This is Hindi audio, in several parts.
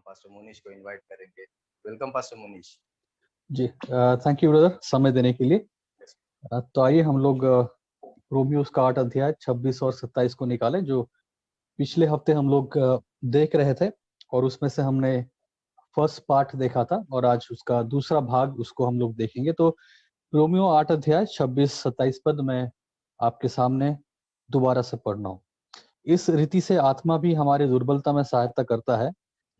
पास्टर मोनिश को इनवाइट करेंगे। Welcome pastor Monish. जी, थैंक यू ब्रदर समय देने के लिए। तो आइए हम लोग रोमियोस का 8 अध्याय 26 और 27 को निकालें, जो पिछले हफ्ते हम लोग देख रहे थे, और उसमें से हमने फर्स्ट पार्ट देखा था और आज उसका दूसरा भाग उसको हम लोग देखेंगे। तो रोमियो 8 अध्याय 26-27 पद में आपके सामने दोबारा से पढ़ना हूँ। इस रीति से आत्मा भी हमारे दुर्बलता में सहायता करता है,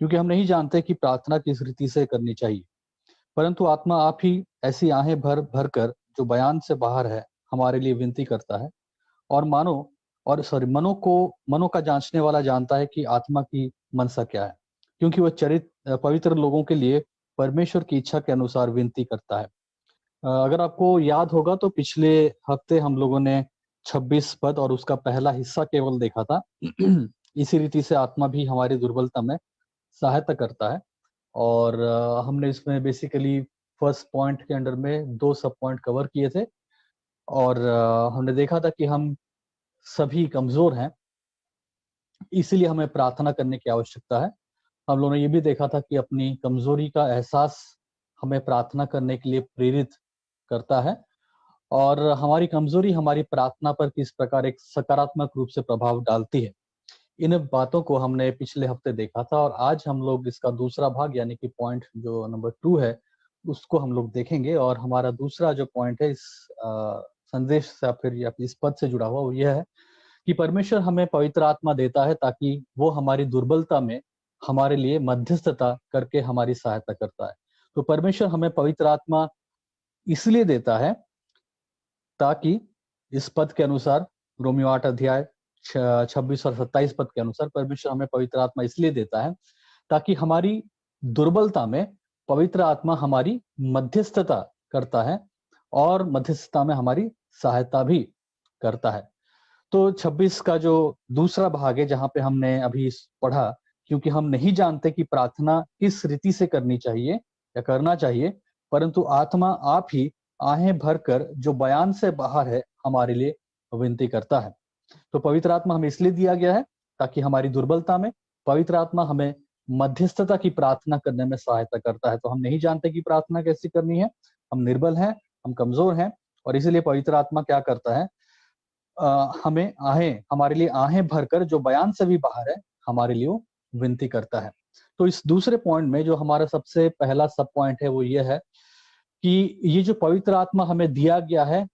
क्योंकि हम नहीं जानते कि प्रार्थना किस रीति से करनी चाहिए, परंतु आत्मा आप ही ऐसी आहें भर भर कर जो बयान से बाहर है हमारे लिए विनती करता है। और मनो का जांचने वाला जानता है कि आत्मा की मनसा क्या है, क्योंकि वह पवित्र लोगों के लिए परमेश्वर की इच्छा के अनुसार विनती करता है। अगर आपको याद होगा तो पिछले हफ्ते हम लोगों ने 26 पद और उसका पहला हिस्सा केवल देखा था। इसी रीति से आत्मा भी हमारी दुर्बलता में सहायता करता है, और हमने इसमें बेसिकली फर्स्ट पॉइंट के अंडर में 2 सब पॉइंट कवर किए थे, और हमने देखा था कि हम सभी कमजोर हैं, इसीलिए हमें प्रार्थना करने की आवश्यकता है। हम लोगों ने ये भी देखा था कि अपनी कमजोरी का एहसास हमें प्रार्थना करने के लिए प्रेरित करता है, और हमारी कमजोरी हमारी प्रार्थना पर किस प्रकार एक सकारात्मक रूप से प्रभाव डालती है। इन बातों को हमने पिछले हफ्ते देखा था, और आज हम लोग इसका दूसरा भाग यानी कि पॉइंट जो नंबर 2 है उसको हम लोग देखेंगे। और हमारा दूसरा जो पॉइंट है इस संदेश से या फिर इस पद से जुड़ा हुआ वो यह है कि परमेश्वर हमें पवित्र आत्मा देता है ताकि वो हमारी दुर्बलता में हमारे लिए मध्यस्थता करके हमारी सहायता करता है। तो परमेश्वर हमें पवित्र आत्मा इसलिए देता है ताकि इस पद के अनुसार, रोमियो 8 अध्याय 26 और 27 पद के अनुसार, परमेश्वर हमें पवित्र आत्मा इसलिए देता है ताकि हमारी दुर्बलता में पवित्र आत्मा हमारी मध्यस्थता करता है और मध्यस्थता में हमारी सहायता भी करता है। तो 26 का जो दूसरा भाग है जहां पे हमने अभी पढ़ा, क्योंकि हम नहीं जानते कि प्रार्थना किस रीति से करनी चाहिए या करना चाहिए, परंतु आत्मा आप ही आहें भरकर जो बयान से बाहर है हमारे लिए विनती करता है। तो पवित्र आत्मा हमें इसलिए दिया गया है ताकि हमारी दुर्बलता में पवित्र आत्मा हमें मध्यस्थता की प्रार्थना करने में सहायता करता है। तो हम नहीं जानते कि प्रार्थना कैसी करनी है, हम निर्बल हैं, हम कमजोर हैं, और इसीलिए पवित्र आत्मा क्या करता है, हमें हमारे लिए आहें भरकर जो बयान से भी बाहर है हमारे लिए विनती करता है। तो इस दूसरे पॉइंट में जो हमारा सबसे पहला सब पॉइंट है वो ये है कि ये जो पवित्र आत्मा हमें दिया गया है,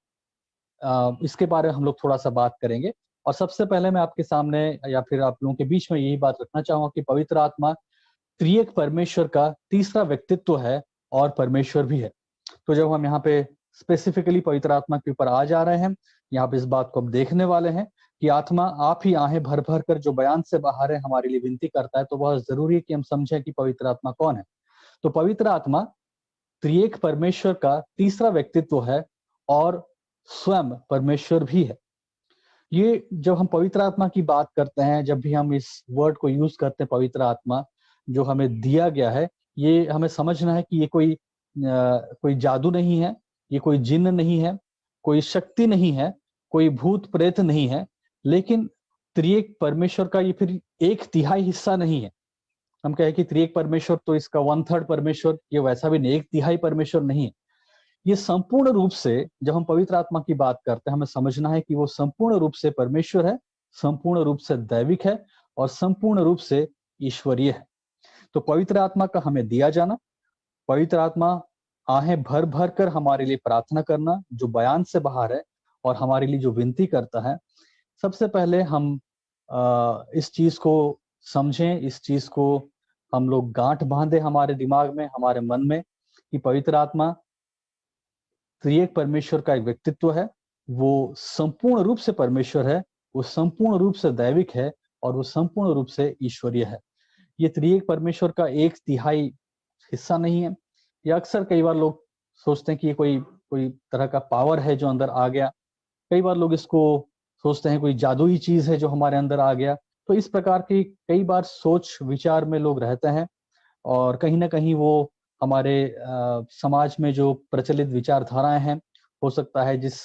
इसके बारे में हम लोग थोड़ा सा बात करेंगे। और सबसे पहले मैं आपके सामने या फिर आप लोगों के बीच में यही बात रखना चाहूंगा कि पवित्र आत्मा त्रिएक परमेश्वर का तीसरा व्यक्तित्व है और परमेश्वर भी है। तो जब हम यहाँ पे स्पेसिफिकली पवित्र आत्मा के ऊपर आ जा रहे हैं, यहाँ पे इस बात को हम देखने वाले हैं कि आत्मा आप ही आहें भर भर कर जो बयान से बाहर है हमारे लिए विनती करता है। तो बहुत जरूरी है कि हम समझें कि पवित्र आत्मा कौन है। तो पवित्र आत्मा त्रिएक परमेश्वर का तीसरा व्यक्तित्व है और स्वयं परमेश्वर भी है। ये जब हम पवित्र आत्मा की बात करते हैं, जब भी हम इस वर्ड को यूज करते हैं पवित्र आत्मा जो हमें दिया गया है, ये हमें समझना है कि ये कोई जादू नहीं है, ये कोई जिन्न नहीं है, कोई शक्ति नहीं है, कोई भूत प्रेत नहीं है, लेकिन त्रिएक परमेश्वर का ये फिर 1/3 हिस्सा नहीं है। हम कहें कि त्रिएक परमेश्वर तो इसका 1/3 परमेश्वर, ये वैसा भी नहीं, 1/3 परमेश्वर नहीं है। ये संपूर्ण रूप से, जब हम पवित्र आत्मा की बात करते हैं, हमें समझना है कि वो संपूर्ण रूप से परमेश्वर है, संपूर्ण रूप से दैविक है और संपूर्ण रूप से ईश्वरीय है। तो पवित्र आत्मा का हमें दिया जाना, पवित्र आत्मा आहें भर भर कर हमारे लिए प्रार्थना करना जो बयान से बाहर है और हमारे लिए जो विनती करता है। सबसे पहले हम इस चीज को समझें, इस चीज को हम लोग गांठ बांधे हमारे दिमाग में, हमारे मन में, कि पवित्र आत्मा त्रिएक परमेश्वर का एक व्यक्तित्व है। वो संपूर्ण रूप से परमेश्वर है, वो संपूर्ण रूप से दैविक है और वो संपूर्ण रूप से ईश्वरीय है। ये त्रिएक परमेश्वर का 1/3 हिस्सा नहीं है। ये अक्सर कई बार लोग सोचते हैं कि ये कोई तरह का पावर है जो अंदर आ गया। कई बार लोग इसको सोचते हैं कोई जादुई चीज है जो हमारे अंदर आ गया। तो इस प्रकार की कई बार सोच विचार में लोग रहते हैं, और कहीं ना कहीं वो हमारे समाज में जो प्रचलित विचारधाराएं हैं, हो सकता है जिस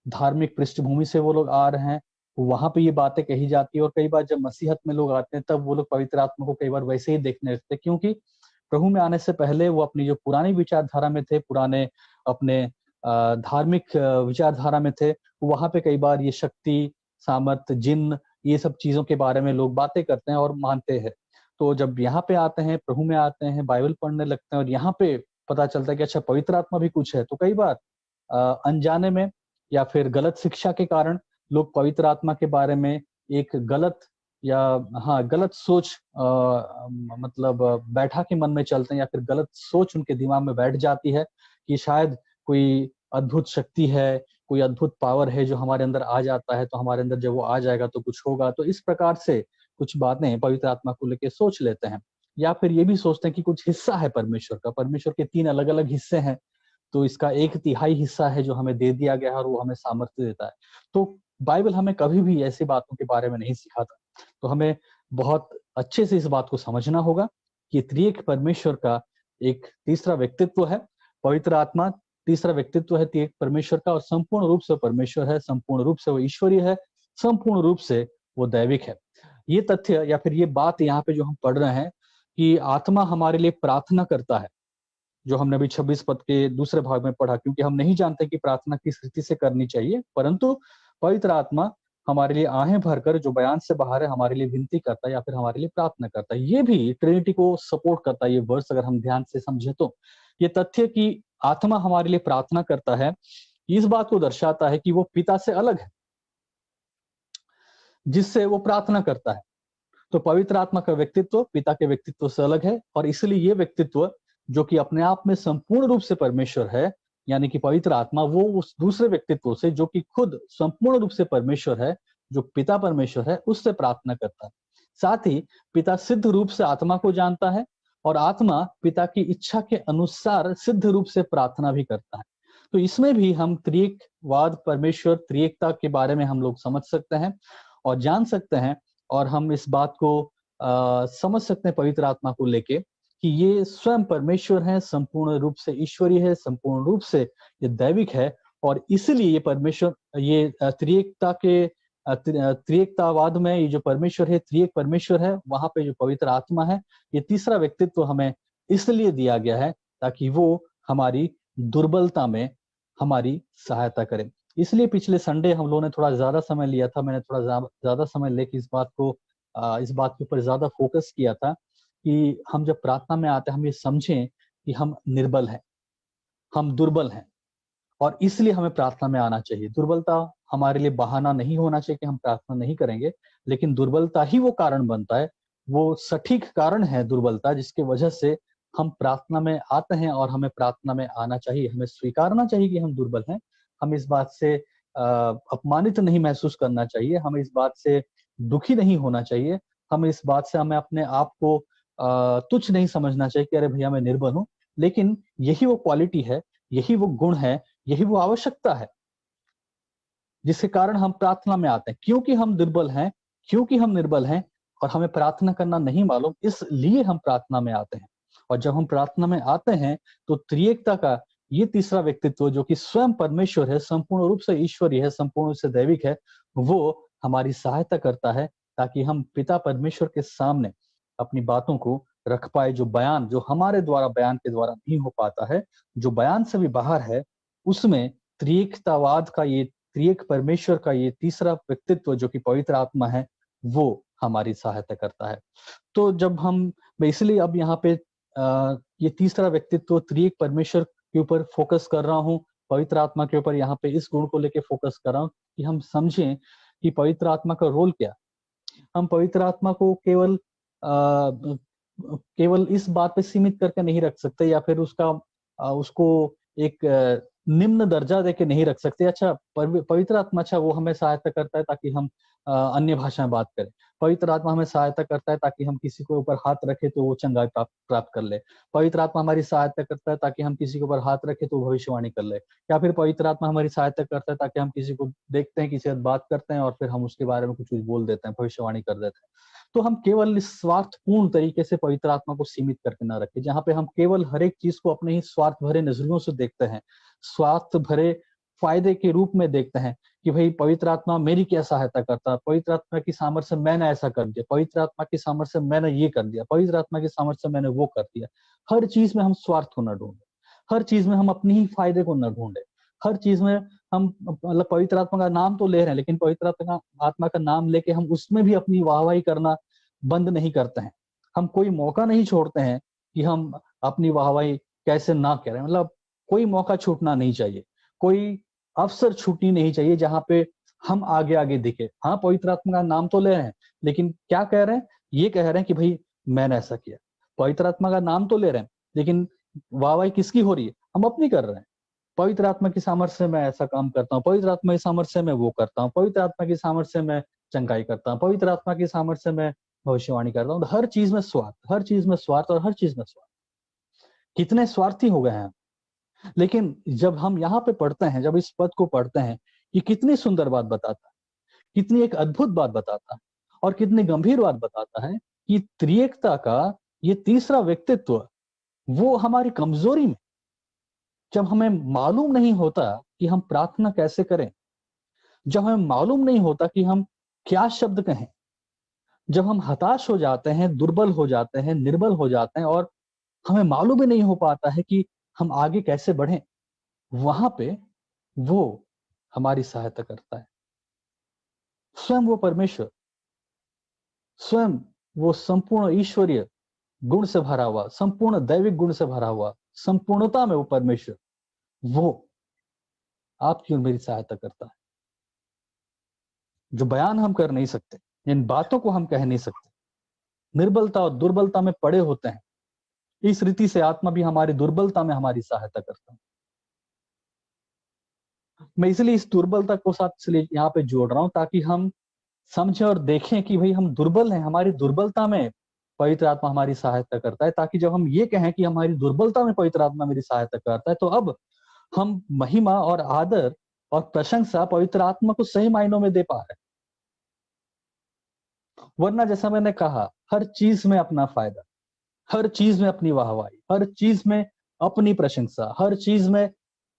धार्मिक पृष्ठभूमि से वो लोग आ रहे हैं, वहां पे ये बातें कही जाती है। और कई बार जब मसीहत में लोग आते हैं तब वो लोग पवित्र आत्मा को कई बार वैसे ही देखने लगते हैं, क्योंकि प्रभु में आने से पहले वो अपनी जो पुरानी विचारधारा में थे, पुराने अपने धार्मिक विचारधारा में थे, वहां पे कई बार ये शक्ति, सामर्थ, जिन्न, ये सब चीजों के बारे में लोग बातें करते हैं और मानते हैं। तो जब यहाँ पे आते हैं, प्रभु में आते हैं, बाइबल पढ़ने लगते हैं और यहाँ पे पता चलता है कि अच्छा पवित्र आत्मा भी कुछ है, तो कई बार अनजाने में या फिर गलत शिक्षा के कारण लोग पवित्र आत्मा के बारे में एक गलत या गलत सोच मतलब बैठा के मन में चलते हैं, या फिर गलत सोच उनके दिमाग में बैठ जाती है कि शायद कोई अद्भुत शक्ति है, कोई अद्भुत पावर है जो हमारे अंदर आ जाता है, तो हमारे अंदर जब वो आ जाएगा तो कुछ होगा। तो इस प्रकार से कुछ बातें पवित्र आत्मा को लेके सोच लेते हैं, या फिर ये भी सोचते हैं कि कुछ हिस्सा है परमेश्वर का। परमेश्वर के 3 अलग-अलग हिस्से हैं, तो इसका 1/3 हिस्सा है जो हमें दे दिया गया है और वो हमें सामर्थ्य देता है। तो बाइबल हमें कभी भी ऐसी बातों के बारे में नहीं सिखाता। तो हमें बहुत अच्छे से इस बात को समझना होगा कि त्रिएक परमेश्वर का एक तीसरा व्यक्तित्व है, पवित्र आत्मा तीसरा व्यक्तित्व है त्रिएक परमेश्वर का, और संपूर्ण रूप से परमेश्वर है, संपूर्ण रूप से वो ईश्वरीय है, संपूर्ण रूप से वो दैविक है। ये तथ्य या फिर ये बात यहाँ पे जो हम पढ़ रहे हैं कि आत्मा हमारे लिए प्रार्थना करता है, जो हमने अभी 26 पद के दूसरे भाग में पढ़ा, क्योंकि हम नहीं जानते कि प्रार्थना किस रीति से करनी चाहिए, परंतु पवित्र आत्मा हमारे लिए आहें भरकर, जो बयान से बाहर है, हमारे लिए विनती करता है या फिर हमारे लिए प्रार्थना करता है। ये भी ट्रिनिटी को सपोर्ट करता है, ये वर्स अगर हम ध्यान से समझे तो। ये तथ्य कि आत्मा हमारे लिए प्रार्थना करता है, इस बात को दर्शाता है कि वो पिता से अलग है, जिससे वो प्रार्थना करता है। तो पवित्र आत्मा का व्यक्तित्व पिता के व्यक्तित्व से अलग है, और इसलिए ये व्यक्तित्व जो कि अपने आप में संपूर्ण रूप से परमेश्वर है, यानी कि पवित्र आत्मा, वो उस दूसरे व्यक्तित्व से जो कि खुद संपूर्ण रूप से परमेश्वर है, जो पिता परमेश्वर है, उससे प्रार्थना करता है। साथ ही पिता सिद्ध रूप से आत्मा को जानता है, और आत्मा पिता की इच्छा के अनुसार सिद्ध रूप से प्रार्थना भी करता है। तो इसमें भी हम त्रिएकवाद, परमेश्वर, त्रिएकता के बारे में हम लोग समझ सकते हैं और जान सकते हैं, और हम इस बात को समझ सकते हैं पवित्र आत्मा को लेके कि ये स्वयं परमेश्वर है, संपूर्ण रूप से ईश्वरीय है, संपूर्ण रूप से ये दैविक है, और इसलिए ये परमेश्वर, ये त्रिएकता के त्रिएकतावाद में ये जो परमेश्वर है, त्रिएक परमेश्वर है, वहां पे जो पवित्र आत्मा है, ये तीसरा व्यक्तित्व हमें इसलिए दिया गया है ताकि वो हमारी दुर्बलता में हमारी सहायता करे। इसलिए पिछले संडे हम लोगों ने थोड़ा ज्यादा समय लिया था, मैंने थोड़ा ज्यादा समय लेके इस बात के ऊपर ज्यादा फोकस किया था कि हम जब प्रार्थना में आते हैं, हम ये समझें कि हम निर्बल हैं, हम दुर्बल हैं, और इसलिए हमें प्रार्थना में आना चाहिए। दुर्बलता हमारे लिए बहाना नहीं होना चाहिए कि हम प्रार्थना नहीं करेंगे, लेकिन दुर्बलता ही वो कारण बनता है, वो सटीक कारण है दुर्बलता, जिसकी वजह से हम प्रार्थना में आते हैं, और हमें प्रार्थना में आना चाहिए। हमें स्वीकारना चाहिए कि हम दुर्बल हैं, हम इस बात से अपमानित नहीं महसूस करना चाहिए, हमें इस बात से दुखी नहीं होना चाहिए, हमें इस बात से हमें अपने आप को तुच्छ नहीं समझना चाहिए कि अरे भैया मैं निर्बल हूँ, लेकिन यही वो क्वालिटी है, यही वो गुण है, यही वो आवश्यकता है जिसके कारण हम प्रार्थना में आते हैं। क्योंकि हम दुर्बल हैं, क्योंकि हम निर्बल हैं और हमें प्रार्थना करना नहीं मालूम, इसलिए हम प्रार्थना में आते हैं। और जब हम प्रार्थना में आते हैं तो त्रिएकता का ये तीसरा व्यक्तित्व जो कि स्वयं परमेश्वर है, संपूर्ण रूप से ईश्वरीय है, संपूर्ण रूप से दैविक है, वो हमारी सहायता करता है ताकि हम पिता परमेश्वर के सामने अपनी बातों को रख पाए। जो बयान, जो हमारे द्वारा बयान के द्वारा नहीं हो पाता है, जो बयान से भी बाहर है, उसमें त्रिएकतावाद का ये, त्रिएक परमेश्वर का ये तीसरा व्यक्तित्व जो कि पवित्र आत्मा है, वो हमारी सहायता करता है। तो जब मैं इसलिए अब यहाँ पे ये तीसरा व्यक्तित्व त्रिएक परमेश्वर के ऊपर फोकस कर रहा हूँ, पवित्र आत्मा के ऊपर यहाँ पे इस गुण को लेके फोकस कर रहा हूँ कि हम समझें कि पवित्र आत्मा का रोल क्या। हम पवित्र आत्मा को केवल इस बात पे सीमित करके नहीं रख सकते, या फिर उसको एक निम्न दर्जा देके नहीं रख सकते। अच्छा, पवित्र आत्मा, अच्छा वो हमें सहायता करता है ताकि हम अन्य भाषा में बात करें। पवित्र आत्मा हमें सहायता करता है ताकि हम किसी के ऊपर हाथ रखें तो वो चंगाई प्राप्त कर ले। पवित्र आत्मा हमारी सहायता करता है ताकि हम किसी के ऊपर हाथ रखें तो भविष्यवाणी कर ले। या फिर पवित्र आत्मा हमारी सहायता करता है ताकि हम किसी को देखते हैं, किसी से बात करते हैं और फिर हम उसके बारे में कुछ बोल देते हैं, भविष्यवाणी कर देते हैं। तो हम केवल इस स्वार्थपूर्ण तरीके से पवित्र आत्मा को सीमित करके ना रखें, जहाँ पे हम केवल हर एक चीज को अपने ही स्वार्थ भरे नजरियों से देखते हैं, स्वार्थ भरे फायदे के रूप में देखते हैं। कि भाई पवित्र आत्मा मेरी क्या सहायता करता है, पवित्र आत्मा की सामर्थ्य से मैंने ऐसा कर दिया, पवित्र आत्मा की सामर्थ्य से मैंने ये कर दिया, पवित्र आत्मा की सामर्थ्य से मैंने वो कर दिया। हर चीज में हम स्वार्थ को न ढूंढे, हर चीज में हम अपनी ही फायदे को न ढूंढे, हर चीज में हम मतलब पवित्र आत्मा का नाम तो ले रहे हैं, लेकिन पवित्र आत्मा का नाम लेके हम उसमें भी अपनी वाहवाही करना बंद नहीं करते हैं। हम कोई मौका नहीं छोड़ते हैं कि हम अपनी वाहवाही कैसे ना करें, मतलब कोई मौका छूटना नहीं चाहिए, कोई अवसर छूटनी नहीं चाहिए जहां पे हम आगे आगे दिखे। हाँ, पवित्र आत्मा का नाम तो ले रहे हैं, लेकिन क्या कह रहे हैं? ये कह रहे हैं कि भाई मैंने ऐसा किया। पवित्र आत्मा का नाम तो ले रहे हैं, लेकिन वाहवाही किसकी हो रही है? हम अपनी कर रहे हैं। पवित्र आत्मा की सामर्थ्य से मैं ऐसा काम करता हूँ, पवित्र आत्मा की सामर्थ्य से मैं वो करता हूँ, पवित्र आत्मा की सामर्थ्य से मैं चंगाई करता हूँ, पवित्र आत्मा की सामर्थ्य से मैं भविष्यवाणी करता हूँ। हर चीज में स्वार्थ, हर चीज में स्वार्थ और हर चीज में स्वार्थ। कितने स्वार्थी हो गए हैं। लेकिन जब हम यहाँ पे पढ़ते हैं, जब इस पद को पढ़ते हैं, ये कितनी सुंदर बात बताता है, कितनी एक अद्भुत बात बताता है और कितनी गंभीर बात बताता है कि त्रिएकता का ये तीसरा व्यक्तित्व वो हमारी कमजोरी में, जब हमें मालूम नहीं होता कि हम प्रार्थना कैसे करें, जब हमें मालूम नहीं होता कि हम क्या शब्द कहें, जब हम हताश हो जाते हैं, दुर्बल हो जाते हैं, निर्बल हो जाते हैं और हमें मालूम ही नहीं हो पाता है कि हम आगे कैसे बढ़ें, वहां पे वो हमारी सहायता करता है। स्वयं वो परमेश्वर, स्वयं वो संपूर्ण ईश्वरीय गुण से भरा हुआ, संपूर्ण दैविक गुण से भरा हुआ, संपूर्णता में वो परमेश्वर, वो आपकी और मेरी सहायता करता है। जो बयान हम कर नहीं सकते, इन बातों को हम कह नहीं सकते, निर्बलता और दुर्बलता में पड़े होते हैं, इस रीति से आत्मा भी हमारी दुर्बलता में हमारी सहायता करता है। मैं इसलिए इस दुर्बलता को साथ इसलिए यहाँ पे जोड़ रहा हूं ताकि हम समझें और देखें कि भाई हम दुर्बल हैं, हमारी दुर्बलता में पवित्र आत्मा हमारी सहायता करता है, ताकि जब हम ये कहें कि हमारी दुर्बलता में पवित्र आत्मा मेरी सहायता करता है, तो अब हम महिमा और आदर और प्रशंसा पवित्र आत्मा को सही मायनों में दे पा रहे हैं। वरना जैसा मैंने कहा, हर चीज में अपना फायदा, हर चीज में अपनी वाहवाही, हर चीज में अपनी प्रशंसा, हर चीज में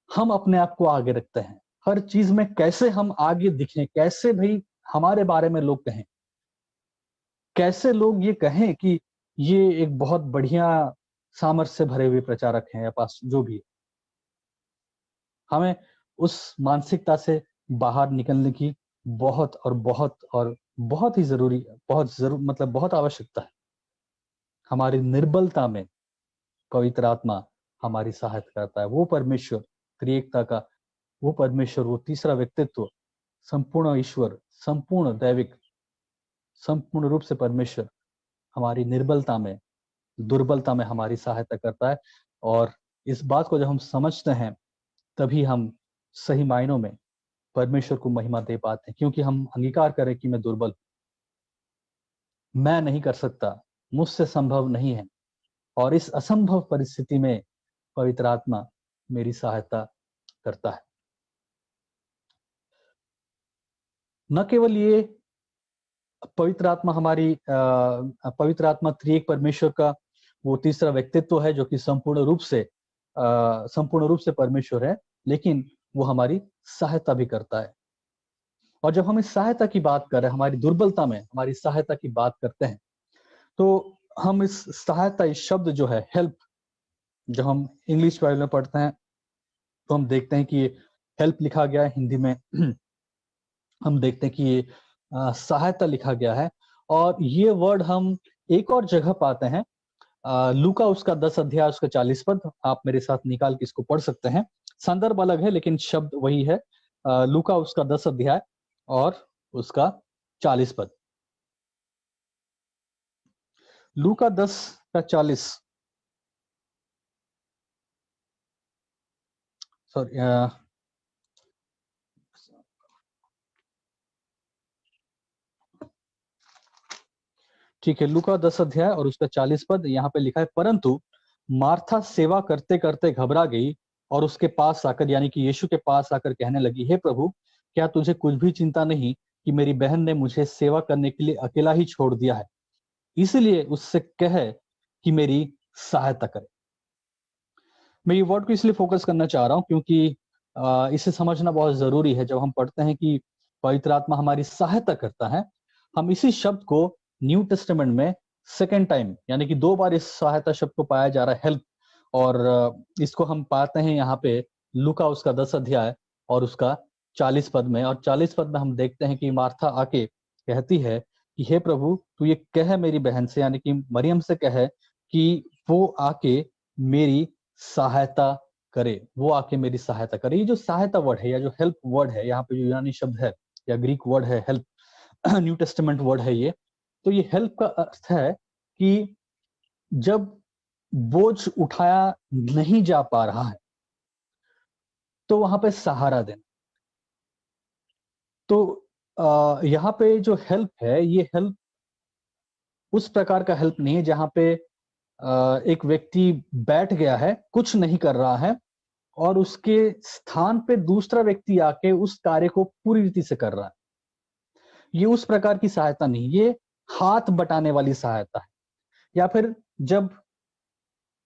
हम अपने आप को आगे रखते हैं, हर चीज में कैसे हम आगे दिखें, कैसे भाई हमारे बारे में लोग कहें, कैसे लोग ये कहें कि ये एक बहुत बढ़िया सामर्थ्य से भरे हुए प्रचारक हैं या पास जो भी है। हमें उस मानसिकता से बाहर निकलने की बहुत ही जरूरी, मतलब बहुत आवश्यकता है। हमारी निर्बलता में पवित्र आत्मा हमारी सहायता करता है। वो परमेश्वर, त्रिएकता का वो परमेश्वर, वो तीसरा व्यक्तित्व, संपूर्ण ईश्वर, संपूर्ण दैविक, संपूर्ण रूप से परमेश्वर हमारी निर्बलता में, दुर्बलता में हमारी सहायता करता है। और इस बात को जब हम समझते हैं, तभी हम सही मायनों में परमेश्वर को महिमा दे पाते हैं, क्योंकि हम अंगीकार करें कि मैं दुर्बल, मैं नहीं कर सकता, मुझसे संभव नहीं है, और इस असंभव परिस्थिति में पवित्र आत्मा मेरी सहायता करता है। न केवल ये पवित्र आत्मा हमारी पवित्र आत्मा त्रिएक परमेश्वर का वो तीसरा व्यक्तित्व है जो कि संपूर्ण रूप से परमेश्वर है, लेकिन वो हमारी सहायता भी करता है। और जब हम इस सहायता की बात कर रहे हैं, हमारी दुर्बलता में हमारी सहायता की बात करते हैं, तो हम इस सहायता, इस शब्द जो है हेल्प, जब हम इंग्लिश बाइबल में पढ़ते हैं तो हम देखते हैं कि ये हेल्प लिखा गया है हिंदी में। हम देखते हैं कि ये सहायता लिखा गया है, और ये वर्ड हम एक और जगह पाते हैं, लूका उसका 10 अध्याय उसका 40 पद। आप मेरे साथ निकाल के इसको पढ़ सकते हैं, संदर्भ अलग है लेकिन शब्द वही है। लूका उसका 10 अध्याय और उसका 40 पद। लूका 10 का 40, सॉरी, ठीक है, लूका 10 अध्याय और उसका 40 पद। यहाँ पे लिखा है, परंतु मार्था सेवा करते करते घबरा गई और उसके पास आकर, यानी कि यीशु के पास आकर कहने लगी, हे प्रभु, क्या तुझे कुछ भी चिंता नहीं कि मेरी बहन ने मुझे सेवा करने के लिए अकेला ही छोड़ दिया है? इसलिए उससे कह कि मेरी सहायता करे। मैं ये वर्ड को इसलिए फोकस करना चाह रहा हूं क्योंकि इसे समझना बहुत जरूरी है। जब हम पढ़ते हैं कि पवित्र आत्मा हमारी सहायता करता है, हम इसी शब्द को न्यू टेस्टामेंट में सेकेंड टाइम यानी कि 2 बार इस सहायता शब्द को पाया जा रहा है, हेल्प। और इसको हम पाते हैं यहाँ पे लूका उसका 10 अध्याय और उसका 40 पद में। और 40 पद में हम देखते हैं कि मार्था आके कहती है कि हे प्रभु, तू ये कह मेरी बहन से यानी कि मरियम से कहे कि वो आके मेरी सहायता करे, वो आके मेरी सहायता करे। ये जो सहायता वर्ड है या जो हेल्प वर्ड है, यहाँ पे जो यूनानी शब्द है या ग्रीक वर्ड है हेल्प, न्यू टेस्टामेंट वर्ड है ये। तो ये हेल्प का अर्थ है कि जब बोझ उठाया नहीं जा पा रहा है तो वहां पे सहारा देना। तो यहाँ पे जो हेल्प है, ये हेल्प उस प्रकार का हेल्प नहीं है जहां पे एक व्यक्ति बैठ गया है, कुछ नहीं कर रहा है और उसके स्थान पे दूसरा व्यक्ति आके उस कार्य को पूरी रीति से कर रहा है। ये उस प्रकार की सहायता नहीं, ये हाथ बटाने वाली सहायता है। या फिर जब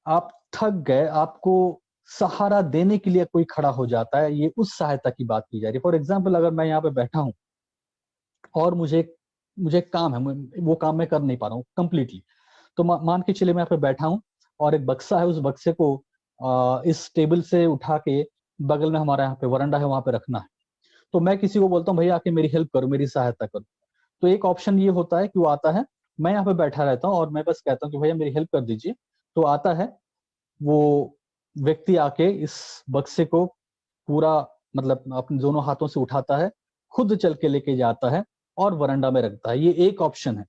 आप थक गए, आपको सहारा देने के लिए कोई खड़ा हो जाता है, ये उस सहायता की बात की जा रही है। फॉर एग्जाम्पल, अगर मैं यहाँ पे बैठा हूं और मुझे मुझे एक काम है, वो काम मैं कर नहीं पा रहा हूँ कंप्लीटली, तो मान के चलिए मैं यहाँ पे बैठा हूँ और एक बक्सा है, उस बक्से को इस टेबल से उठा के बगल में हमारा यहाँ पे वरांडा है, वहां पे रखना है। तो मैं किसी को बोलता हूँ भैया आके मेरी हेल्प करो, मेरी सहायता करो। तो एक ऑप्शन ये होता है कि वो आता है, मैं यहाँ पे बैठा रहता हूँ और मैं बस कहता हूँ कि भैया मेरी हेल्प कर दीजिए। तो आता है वो व्यक्ति आके इस बक्से को पूरा मतलब अपने दोनों हाथों से उठाता है, खुद चल के लेके जाता है और वरांडा में रखता है। ये एक ऑप्शन है।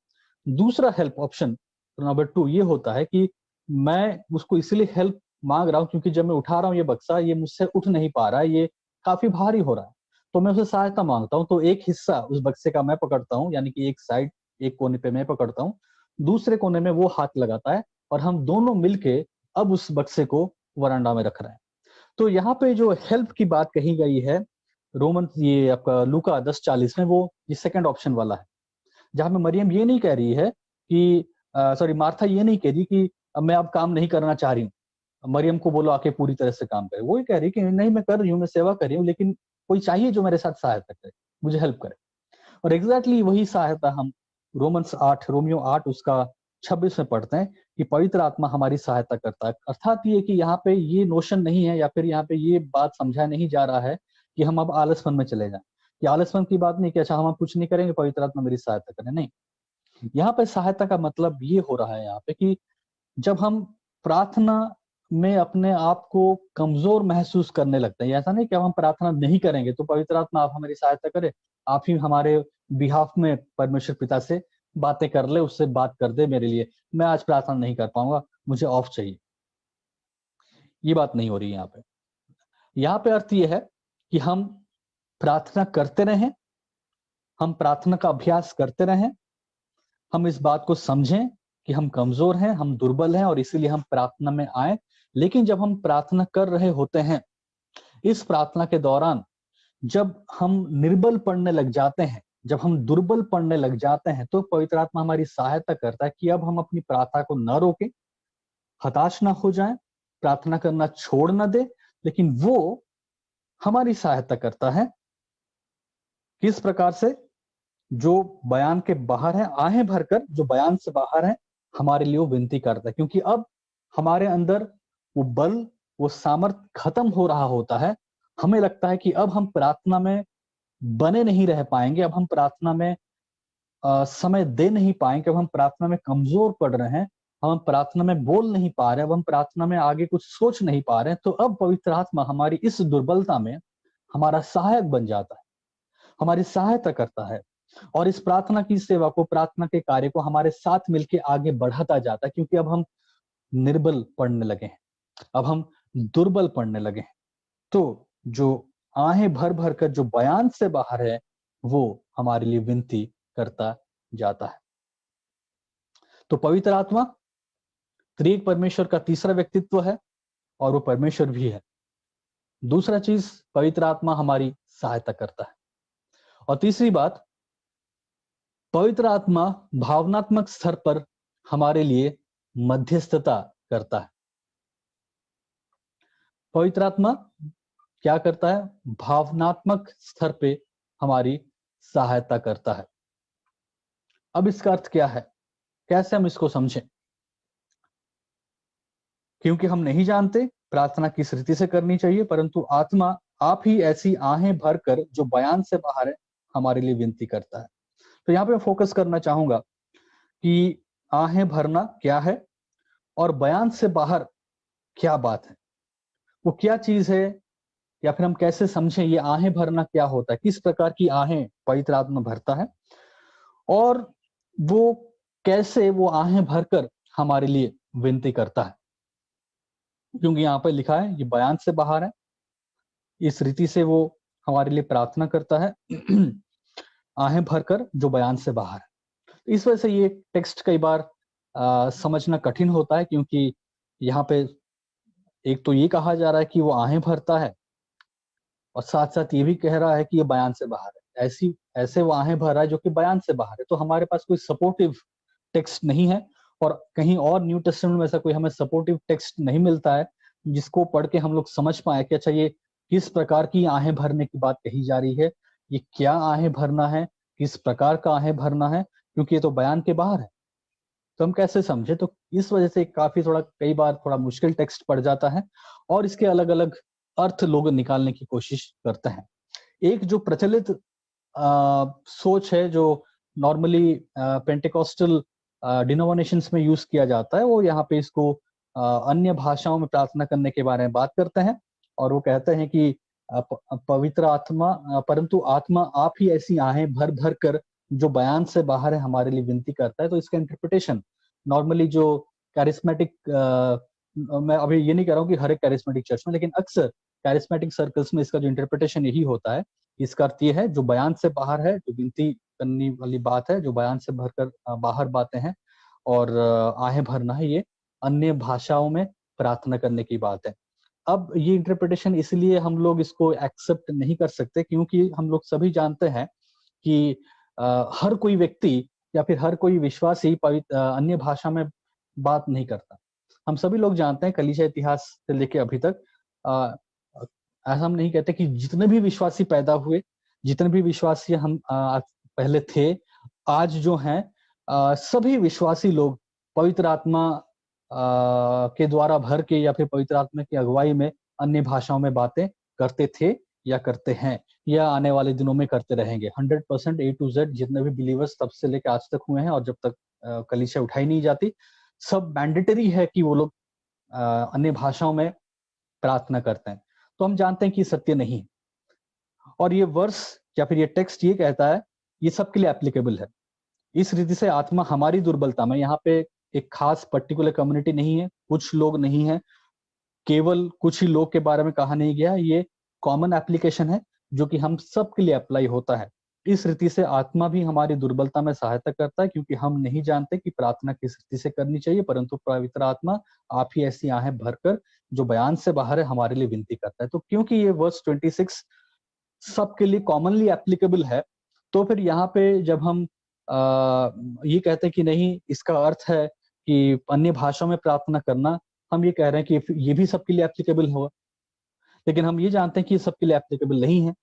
दूसरा हेल्प ऑप्शन नंबर 2 ये होता है कि मैं उसको इसलिए हेल्प मांग रहा हूँ क्योंकि जब मैं उठा रहा हूँ ये बक्सा, ये मुझसे उठ नहीं पा रहा है, ये काफी भारी हो रहा है, तो मैं उसे सहायता मांगता हूँ। तो एक हिस्सा उस बक्से का मैं पकड़ता हूँ, यानी कि एक साइड, एक कोने पे मैं पकड़ता हूँ, दूसरे कोने में वो हाथ लगाता है और हम दोनों मिलके अब उस बक्से को वरांडा में रख रहे हैं। तो यहाँ पे जो हेल्प की बात कही गई है रोमन, ये आपका लूका 10:40 में, वो ये सेकंड ऑप्शन वाला है, जहां पे मरियम ये नहीं कह रही है कि सॉरी मार्था ये नहीं कह रही कि अब मैं अब काम नहीं करना चाह रही हूँ, मरियम को बोलो आके पूरी तरह से काम करे। वो ही कह रही है कि नहीं मैं कर रही हूँ, मैं सेवा कर रही हूँ, लेकिन कोई चाहिए जो मेरे साथ सहायता करे, मुझे हेल्प करे। और एग्जैक्टली वही सहायता हम रोमियो 8 उसका 26 में पढ़ते हैं कि पवित्र आत्मा हमारी सहायता करता है। अर्थात ये कि यहाँ पे ये नोशन नहीं है या फिर यहाँ पे ये बात समझा नहीं जा रहा है कि हम अब आलसपन में चले जाएं। ये आलसपन की बात नहीं कि अच्छा हम अब कुछ नहीं करेंगे, पवित्र आत्मा मेरी सहायता करें, नहीं। यहाँ पे सहायता का मतलब ये हो रहा है यहाँ पे कि जब हम प्रार्थना में अपने आप को कमजोर महसूस करने लगते हैं, ऐसा नहीं कि अब हम प्रार्थना नहीं करेंगे तो पवित्र आत्मा आप हमारी सहायता करें, आप ही हमारे बिहाफ में परमेश्वर पिता से बातें कर ले, उससे बात कर दे मेरे लिए, मैं आज प्रार्थना नहीं कर पाऊंगा, मुझे ऑफ चाहिए। ये बात नहीं हो रही यहाँ पे। यहाँ पे अर्थ ये है कि हम प्रार्थना करते रहें, हम प्रार्थना का अभ्यास करते रहें, हम इस बात को समझें कि हम कमजोर हैं, हम दुर्बल हैं और इसीलिए हम प्रार्थना में आए। लेकिन जब हम प्रार्थना कर रहे होते हैं, इस प्रार्थना के दौरान जब हम निर्बल पड़ने लग जाते हैं, जब हम दुर्बल पड़ने लग जाते हैं, तो पवित्र आत्मा हमारी सहायता करता है कि अब हम अपनी प्रार्थना को न रोकें, हताश ना हो जाएं, प्रार्थना करना छोड़ ना दे, लेकिन वो हमारी सहायता करता है। किस प्रकार से? जो बयान के बाहर है, आहें भरकर जो बयान से बाहर है, हमारे लिए वो विनती करता है, क्योंकि अब हमारे अंदर वो बल, वो सामर्थ खत्म हो रहा होता है। हमें लगता है कि अब हम प्रार्थना में बने नहीं रह पाएंगे, अब हम प्रार्थना में समय दे नहीं पाएंगे, अब हम प्रार्थना में कमजोर पड़ रहे हैं, हम प्रार्थना में बोल नहीं पा रहे, अब हम प्रार्थना में आगे कुछ सोच नहीं पा रहे हैं। तो अब पवित्र आत्मा हमारी इस दुर्बलता में हमारा सहायक बन जाता है, हमारी सहायता करता है और इस प्रार्थना की सेवा को, प्रार्थना के कार्य को हमारे साथ मिलके आगे बढ़ाता जाता है, क्योंकि अब हम निर्बल पड़ने लगे हैं, अब हम दुर्बल पड़ने लगे हैं। तो जो आहें भर भर कर जो बयान से बाहर है, वो हमारे लिए विनती करता जाता है। तो पवित्र आत्मा त्रिएक परमेश्वर का तीसरा व्यक्तित्व है और वो परमेश्वर भी है। दूसरा चीज, पवित्र आत्मा हमारी सहायता करता है। और तीसरी बात, पवित्र आत्मा भावनात्मक स्तर पर हमारे लिए मध्यस्थता करता है। पवित्र आत्मा क्या करता है? भावनात्मक स्तर पे हमारी सहायता करता है। अब इसका अर्थ क्या है? कैसे हम इसको समझें? क्योंकि हम नहीं जानते प्रार्थना किस रीति से करनी चाहिए, परंतु आत्मा आप ही ऐसी आहें भरकर जो बयान से बाहर है हमारे लिए विनती करता है। तो यहाँ पे मैं फोकस करना चाहूंगा कि आहें भरना क्या है और बयान से बाहर क्या बात है, वो क्या चीज है, या फिर हम कैसे समझें ये आहें भरना क्या होता है, किस प्रकार की आहें पवित्र आत्मा भरता है और वो कैसे वो आहें भरकर हमारे लिए विनती करता है। क्योंकि यहाँ पे लिखा है ये बयान से बाहर है, इस रीति से वो हमारे लिए प्रार्थना करता है आहें भरकर जो बयान से बाहर है। इस वजह से ये टेक्स्ट कई बार समझना कठिन होता है, क्योंकि यहाँ पे एक तो ये कहा जा रहा है कि वो आहें भरता है और साथ साथ ये भी कह रहा है कि ये बयान से बाहर है। ऐसे वो आहें भर रहा है जो कि बयान से बाहर है। तो हमारे पास कोई सपोर्टिव टेक्स्ट नहीं है और कहीं और न्यू टेस्टामेंट में ऐसा कोई हमें सपोर्टिव टेक्स्ट नहीं मिलता है जिसको पढ़ के हम लोग समझ पाए कि अच्छा ये किस प्रकार की आहें भरने की बात कही जा रही है, ये क्या आहें भरना है, किस प्रकार का आहें भरना है, क्योंकि ये तो बयान के बाहर है। तो हम कैसे समझे? तो इस वजह से काफी कई बार थोड़ा मुश्किल टेक्स्ट पड़ जाता है और इसके अलग अलग अर्थ लोग निकालने की कोशिश करते हैं। एक जो प्रचलित सोच है, जो नॉर्मली पेंटेकोस्टल डिनोमिनेशंस में यूज किया जाता है, वो यहाँ पे इसको अन्य भाषाओं में प्रार्थना करने के बारे में बात करते हैं और वो कहते हैं कि पवित्र आत्मा परंतु आत्मा आप ही ऐसी आहें भर भर कर जो बयान से बाहर है हमारे लिए विनती करता है। तो इसका इंटरप्रिटेशन नॉर्मली जो कैरिस्मेटिक, मैं अभी ये नहीं कह रहा हूँ कि हर एक कैरिस्मेटिक चर्च में, लेकिन अक्सर कैरिस्मेटिक सर्कल्स में इसका जो इंटरप्रिटेशन यही होता है। इसका अर्थ ये है जो बयान से बाहर है, जो विनती करने वाली बात है, जो बयान से भरकर बाहर बातें हैं और आहें भरना है, ये अन्य भाषाओं में प्रार्थना करने की बात है। अब ये इंटरप्रिटेशन इसलिए हम लोग इसको एक्सेप्ट नहीं कर सकते क्योंकि हम लोग सभी जानते हैं कि हर कोई व्यक्ति या फिर हर कोई विश्वासी अन्य भाषा में बात नहीं करता। हम सभी लोग जानते हैं कलीसिया इतिहास से लेके अभी तक ऐसा हम नहीं कहते कि जितने भी विश्वासी पैदा हुए, जितने भी विश्वासी हम पहले थे, आज जो हैं सभी विश्वासी लोग पवित्र आत्मा के द्वारा भर के या फिर पवित्र आत्मा की अगुवाई में अन्य भाषाओं में बातें करते थे या करते हैं या आने वाले दिनों में करते रहेंगे। 100% A to Z जितने भी बिलीवर्स तब से लेकर आज तक हुए हैं और जब तक कलीसिया उठाई नहीं जाती, सब मैंडेटरी है कि वो लोग अन्य भाषाओं में प्रार्थना करते हैं। तो हम जानते हैं कि सत्य नहीं है और ये वर्स या फिर ये टेक्स्ट ये कहता है ये सबके लिए एप्लीकेबल है। इस रीति से आत्मा हमारी दुर्बलता में, यहाँ पे एक खास पर्टिकुलर कम्युनिटी नहीं है, कुछ लोग नहीं है, केवल कुछ ही लोग के बारे में कहा नहीं गया, ये कॉमन एप्लीकेशन है जो कि हम सब के लिए अप्लाई होता है। इस रीति से आत्मा भी हमारी दुर्बलता में सहायता करता है क्योंकि हम नहीं जानते कि प्रार्थना किस रीति से करनी चाहिए, परंतु पवित्र आत्मा आप ही ऐसी आहें भरकर जो बयान से बाहर है हमारे लिए विनती करता है। तो क्योंकि ये वर्स 26 सबके लिए कॉमनली एप्लीकेबल है, तो फिर यहाँ पे जब हम ये कहते हैं कि नहीं, इसका अर्थ है कि अन्य भाषाओं में प्रार्थना करना, हम ये कह रहे हैं कि ये भी सबके लिए एप्लीकेबल होगा, लेकिन हम ये जानते हैं कि ये सबके लिए एप्लीकेबल नहीं है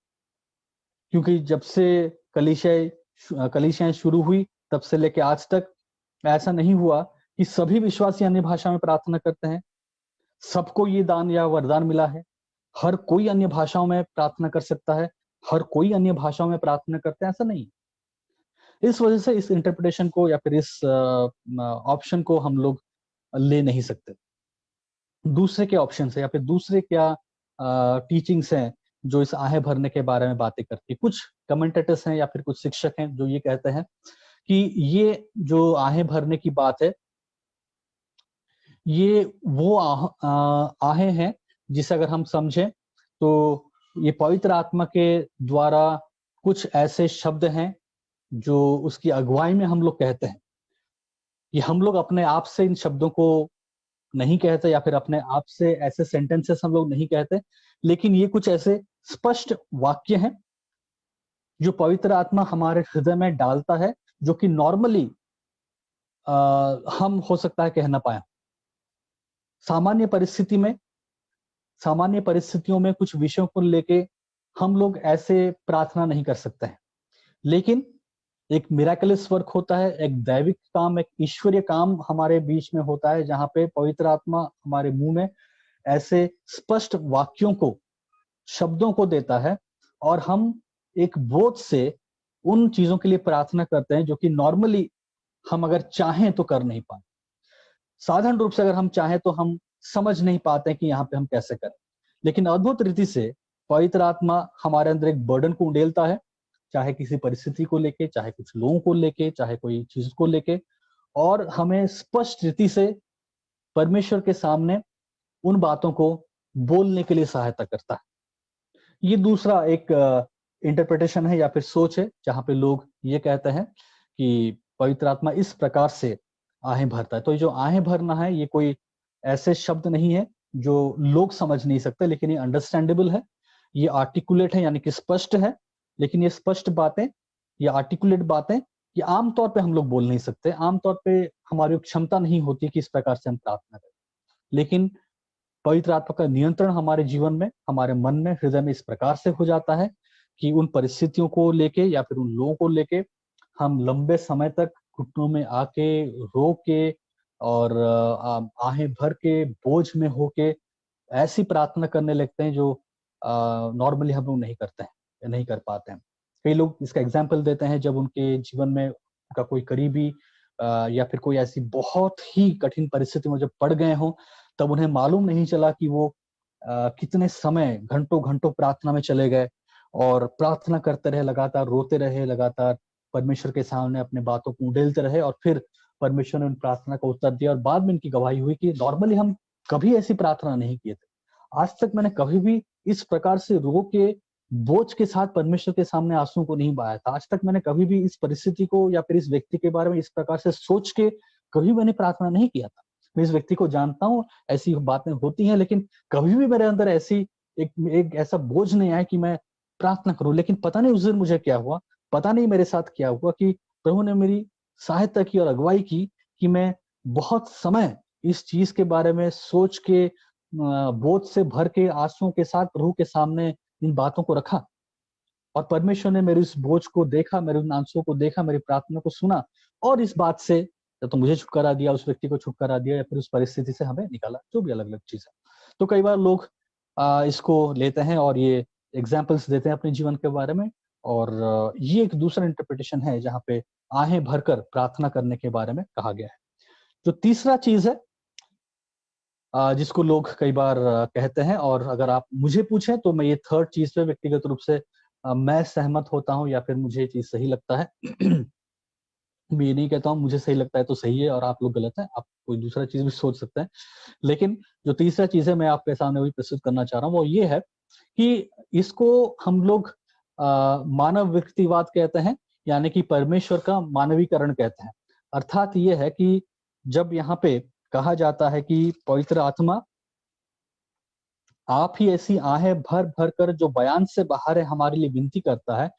क्योंकि जब से कलीसियाएं शुरू हुई तब से लेके आज तक ऐसा नहीं हुआ कि सभी विश्वासी अन्य भाषा में प्रार्थना करते हैं, सबको ये दान या वरदान मिला है, हर कोई अन्य भाषाओं में प्रार्थना कर सकता है, हर कोई अन्य भाषाओं में प्रार्थना करते हैं, ऐसा नहीं। इस वजह से इस इंटरप्रिटेशन को या फिर इस ऑप्शन को हम लोग ले नहीं सकते। दूसरे क्या ऑप्शन है या फिर दूसरे क्या टीचिंग्स हैं जो इस आहें भरने के बारे में बातें करती है? कुछ कमेंटेटर्स हैं या फिर कुछ शिक्षक हैं जो ये कहते हैं कि ये जो आहें भरने की बात है, ये वो आहें हैं जिसे अगर हम समझें तो ये पवित्र आत्मा के द्वारा कुछ ऐसे शब्द हैं जो उसकी अगुवाई में हम लोग कहते हैं। ये हम लोग अपने आप से इन शब्दों को नहीं कहते या फिर अपने आप से ऐसे सेंटेंसेस हम लोग नहीं कहते, लेकिन ये कुछ ऐसे स्पष्ट वाक्य हैं जो पवित्र आत्मा हमारे हृदय में डालता है, जो कि नॉर्मली हम हो सकता है कह ना पाए। सामान्य परिस्थिति में सामान्य परिस्थितियों में कुछ विषयों को लेके हम लोग ऐसे प्रार्थना नहीं कर सकते हैं, लेकिन एक मिराकुलस वर्क होता है, एक दैविक काम, एक ईश्वरीय काम हमारे बीच में होता है, जहाँ पे पवित्र आत्मा हमारे मुंह में ऐसे स्पष्ट वाक्यों को, शब्दों को देता है और हम एक बोझ से उन चीजों के लिए प्रार्थना करते हैं जो कि नॉर्मली हम अगर चाहें तो कर नहीं पाए। साधारण रूप से अगर हम चाहें तो हम समझ नहीं पाते हैं कि यहाँ पे हम कैसे करें, लेकिन अद्भुत रीति से पवित्र आत्मा हमारे अंदर एक बर्डन को उंडेलता है, चाहे किसी परिस्थिति को लेके, चाहे कुछ लोगों को लेके, चाहे कोई चीज को लेके, और हमें स्पष्ट रीति से परमेश्वर के सामने उन बातों को बोलने के लिए सहायता करता है। ये दूसरा एक इंटरप्रिटेशन है या फिर सोच है, जहां पे लोग ये कहते हैं कि पवित्र आत्मा इस प्रकार से आहें भरता है। तो ये जो आहें भरना है, ये कोई ऐसे शब्द नहीं है जो लोग समझ नहीं सकते, लेकिन ये अंडरस्टैंडेबल है, ये आर्टिकुलेट है, यानी कि स्पष्ट है। लेकिन ये स्पष्ट बातें, ये आर्टिकुलेट बातें, ये आमतौर पे हम लोग बोल नहीं सकते, आमतौर पे हमारी क्षमता नहीं होती कि इस प्रकार से हम प्रार्थना करें। लेकिन पवित्र आत्मा का नियंत्रण हमारे जीवन में, हमारे मन में, हृदय में इस प्रकार से हो जाता है कि उन परिस्थितियों को लेके या फिर उन लोगों को लेके हम लंबे समय तक घुटनों में आके, रो के और आहें भर के, बोझ में होके ऐसी प्रार्थना करने लगते हैं जो नॉर्मली हम लोग नहीं करते हैं या नहीं कर पाते हैं। कई लोग इसका एग्जाम्पल देते हैं, जब उनके जीवन में उनका कोई करीबी या फिर कोई ऐसी बहुत ही कठिन परिस्थिति में जब पड़ गए हों, तब उन्हें मालूम नहीं चला कि वो कितने समय, घंटों घंटों प्रार्थना में चले गए और प्रार्थना करते रहे, लगातार रोते रहे, लगातार परमेश्वर के सामने अपने बातों को उड़ेलते रहे, और फिर परमेश्वर ने उन प्रार्थना का उत्तर दिया और बाद में इनकी गवाही हुई कि नॉर्मली हम कभी ऐसी प्रार्थना नहीं किए थे। आज तक मैंने कभी भी इस प्रकार से रो के, बोझ के साथ परमेश्वर के सामने आंसुओं को नहीं बहाया था। आज तक मैंने कभी भी इस परिस्थिति को या फिर इस व्यक्ति के बारे में इस प्रकार से सोच के कभी मैंने प्रार्थना नहीं किया था। मैं इस व्यक्ति को जानता हूँ, ऐसी बातें होती हैं, लेकिन कभी भी मेरे अंदर ऐसी एक ऐसा बोझ नहीं आया कि मैं प्रार्थना करूं। लेकिन पता नहीं उस दिन मुझे क्या हुआ, पता नहीं मेरे साथ क्या हुआ कि प्रभु ने मेरी सहायता की और अगुवाई की कि मैं बहुत समय इस चीज के बारे में सोच के, बोझ से भर के, आंसुओं के साथ प्रभु के सामने इन बातों को रखा, और परमेश्वर ने मेरे इस बोझ को देखा, मेरे उन आंसुओं को देखा, मेरी प्रार्थना को सुना, और इस बात से या तो मुझे छुटकारा दिया, उस व्यक्ति को छुटकारा दिया, या फिर उस परिस्थिति से हमें निकाला, जो भी अलग अलग चीज है। तो कई बार लोग इसको लेते हैं और ये एग्जाम्पल्स देते हैं अपने जीवन के बारे में, और ये एक दूसरा इंटरप्रिटेशन है जहाँ पे आहें भरकर प्रार्थना करने के बारे में कहा गया है। जो तीसरा चीज है जिसको लोग कई बार कहते हैं, और अगर आप मुझे पूछें तो मैं ये थर्ड चीज पे व्यक्तिगत रूप से मैं सहमत होता हूँ, या फिर मुझे ये चीज सही लगता है। मैं ये नहीं कहता हूँ मुझे सही लगता है तो सही है और आप लोग गलत हैं, आप कोई दूसरा चीज भी सोच सकते हैं। लेकिन जो तीसरा चीज है मैं आपके सामने वही प्रस्तुत करना चाह रहा हूँ, वो ये है कि इसको हम लोग मानव व्यक्तिवाद कहते हैं, यानी कि परमेश्वर का मानवीकरण कहते हैं। अर्थात ये है कि जब यहाँ पे कहा जाता है कि पवित्र आत्मा आप ही ऐसी आहें भर भर कर जो बयान से बाहर है हमारे लिए विनती करता है,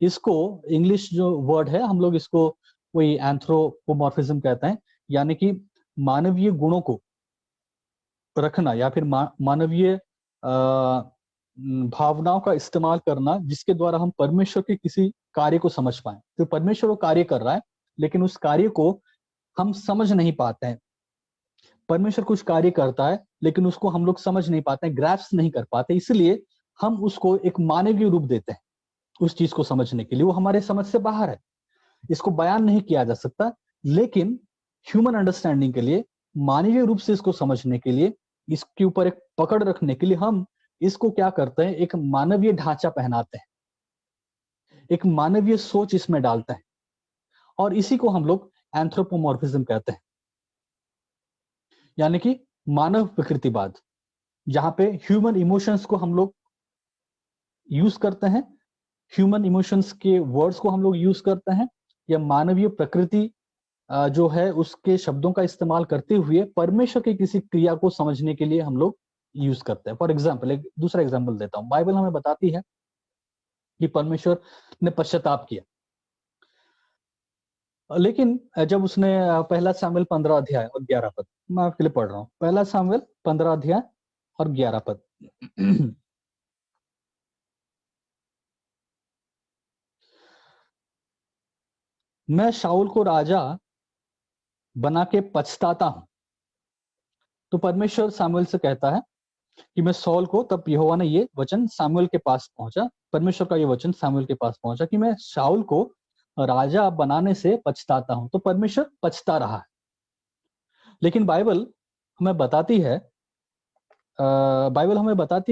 इसको इंग्लिश जो वर्ड है हम लोग इसको वही एंथ्रोपोमॉर्फिज्म कहते हैं, यानी कि मानवीय गुणों को रखना या फिर मानवीय भावनाओं का इस्तेमाल करना, जिसके द्वारा हम परमेश्वर के किसी कार्य को समझ पाए। तो परमेश्वर वो कार्य कर रहा है, लेकिन उस कार्य को हम समझ नहीं पाते हैं। परमेश्वर कुछ कार्य करता है, लेकिन उसको हम लोग समझ नहीं पाते हैं, ग्रैस्प नहीं कर पाते, इसलिए हम उसको एक मानवीय रूप देते हैं उस चीज को समझने के लिए। वो हमारे समझ से बाहर है, इसको बयान नहीं किया जा सकता, लेकिन ह्यूमन अंडरस्टैंडिंग के लिए, मानवीय रूप से इसको समझने के लिए, इसके ऊपर एक पकड़ रखने के लिए हम इसको क्या करते हैं, एक मानवीय ढांचा पहनाते हैं, एक मानवीय सोच इसमें डालते हैं, और इसी को हम लोग एंथ्रोपोमॉर्फिज्म कहते हैं, यानी कि मानव प्रकृतिवाद, जहां पे ह्यूमन इमोशंस को हम लोग यूज करते हैं, ह्यूमन इमोशंस के वर्ड्स को हम लोग यूज करते हैं, या मानवीय प्रकृति जो है उसके शब्दों का इस्तेमाल करते हुए परमेश्वर की किसी क्रिया को समझने के लिए हम लोग यूज करते हैं। फॉर एग्जाम्पल, एक दूसरा एग्जाम्पल देता हूं। बाइबल हमें बताती है कि परमेश्वर ने पश्चाताप किया, लेकिन जब उसने पहला सामुएल 15 अध्याय और 11 पद, मैं आपके लिए पढ़ रहा हूँ, पहला सामुएल 15 अध्याय और 11 पद, मैं शाऊल को राजा बना के पछताता हूं। तो परमेश्वर सामुएल से कहता है कि मैं सौल को, तब यहोवा ने ये वचन सामुएल के पास पहुंचा, परमेश्वर का ये वचन सामुएल के पास पहुंचा कि मैं शाऊल को राजा बनाने से पछताता हूं। तो परमेश्वर पछता रहा है। लेकिन बाइबल हमें बताती है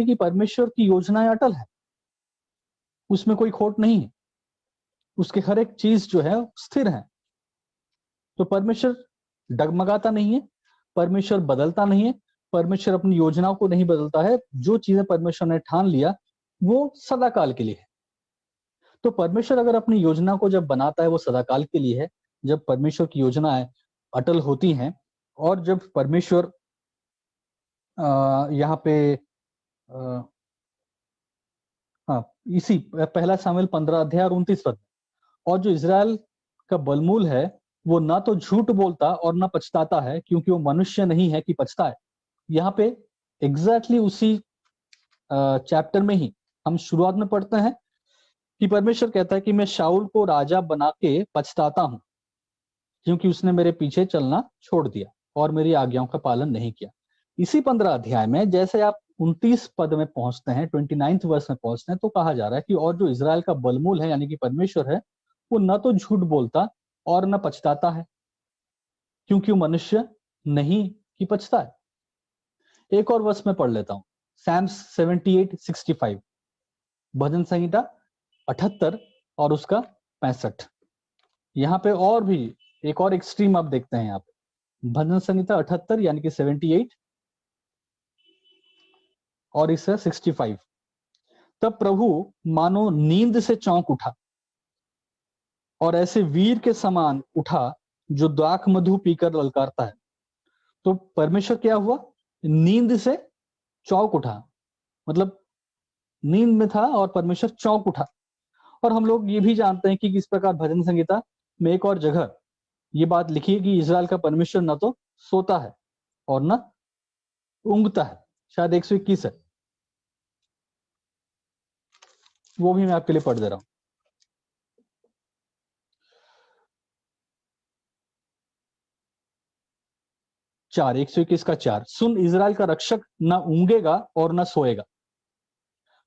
कि परमेश्वर की योजनाएं अटल है, उसमें कोई खोट नहीं है, उसके हर एक चीज जो है स्थिर है। तो परमेश्वर डगमगाता नहीं है, परमेश्वर बदलता नहीं है, परमेश्वर अपनी योजनाओं को नहीं बदलता है। जो चीजें परमेश्वर ने ठान लिया वो सदाकाल के लिए है। तो परमेश्वर अगर अपनी योजना को जब बनाता है वो सदाकाल के लिए है। जब परमेश्वर की योजनाएं अटल होती हैं और जब परमेश्वर यहाँ पे हाँ, इसी पहला सामुएल 15 अध्याय और 29 पद, और जो इज़राइल का बलमूल है वो ना तो झूठ बोलता और ना पछताता है, क्योंकि वो मनुष्य नहीं है कि पछताए। यहाँ पे एग्जैक्टली उसी चैप्टर में ही हम शुरुआत में पढ़ते हैं कि परमेश्वर कहता है कि मैं शाऊल को राजा बना के पछताता हूं, क्योंकि उसने मेरे पीछे चलना छोड़ दिया और मेरी आज्ञाओं का पालन नहीं किया। इसी 15 अध्याय में जैसे आप 29 पद में पहुंचते हैं, 29th वर्ष में पहुंचते हैं, तो कहा जा रहा है कि और जो इज़राइल का बलमूल है यानी कि परमेश्वर है, वो न तो झूठ बोलता और न पछताता है, क्योंकि वो मनुष्य नहीं कि पछताए। एक और वर्ष में पढ़ लेता हूं, सैम्स 78:65, भजन संहिता 78 और उसका 65। यहाँ पे और भी एक और एक्सट्रीम आप देखते हैं। यहाँ पे भजन संहिता 78 यानी कि 78 और इससे 65। तब प्रभु मानो नींद से चौंक उठा और ऐसे वीर के समान उठा जो दाख मधु पीकर ललकारता है। तो परमेश्वर क्या हुआ? नींद से चौंक उठा, मतलब नींद में था और परमेश्वर चौंक उठा। और हम लोग ये भी जानते हैं कि किस प्रकार भजन संहिता में एक और जगह ये बात लिखी है कि इज़राइल का परमेश्वर न तो सोता है और न ऊंघता है। शायद 121 है, वो भी मैं आपके लिए पढ़ दे रहा हूं। 121 का 4, सुन इज़राइल का रक्षक न ऊंघेगा और न सोएगा।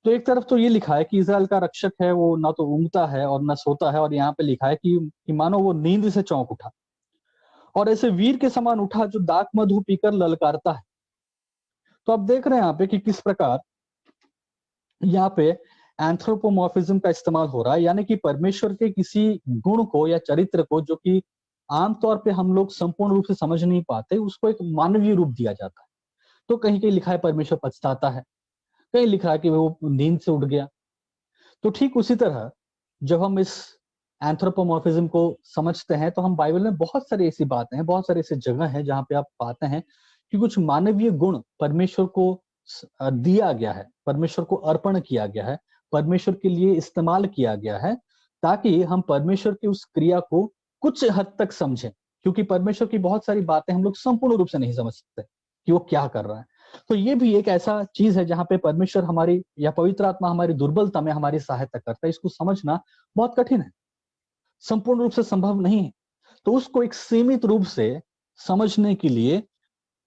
तो एक तरफ तो ये लिखा है कि इज़राइल का रक्षक है वो ना तो ऊंघता है और ना सोता है, और यहाँ पे लिखा है कि मानो वो नींद से चौंक उठा और ऐसे वीर के समान उठा जो दाख मधु पीकर ललकारता है। तो आप देख रहे हैं यहाँ पे कि किस प्रकार यहाँ पे एंथ्रोपोमॉर्फिज्म का इस्तेमाल हो रहा है, यानी कि परमेश्वर के किसी गुण को या चरित्र को जो कि आमतौर पे हम लोग संपूर्ण रूप से समझ नहीं पाते, उसको एक मानवीय रूप दिया जाता है। तो कहीं कहीं लिखा है परमेश्वर पछताता है, कहीं लिखा है कि वो नींद से उठ गया। तो ठीक उसी तरह जब हम इस एंथ्रोपोमॉर्फिज्म को समझते हैं तो हम बाइबल में बहुत सारी ऐसी बातें हैं, बहुत सारी ऐसी जगह हैं जहां पे आप पाते हैं कि कुछ मानवीय गुण परमेश्वर को दिया गया है, परमेश्वर को अर्पण किया गया है, परमेश्वर के लिए इस्तेमाल किया गया है, ताकि हम परमेश्वर की उस क्रिया को कुछ हद तक समझें। क्योंकि परमेश्वर की बहुत सारी बातें हम लोग संपूर्ण रूप से नहीं समझ सकते कि वो क्या कर रहा है। तो ये भी एक ऐसा चीज है जहां पे परमेश्वर हमारी या पवित्र आत्मा हमारी दुर्बलता में हमारी सहायता करता है। इसको समझना बहुत कठिन है, संपूर्ण रूप से संभव नहीं है। तो उसको एक सीमित रूप से समझने के लिए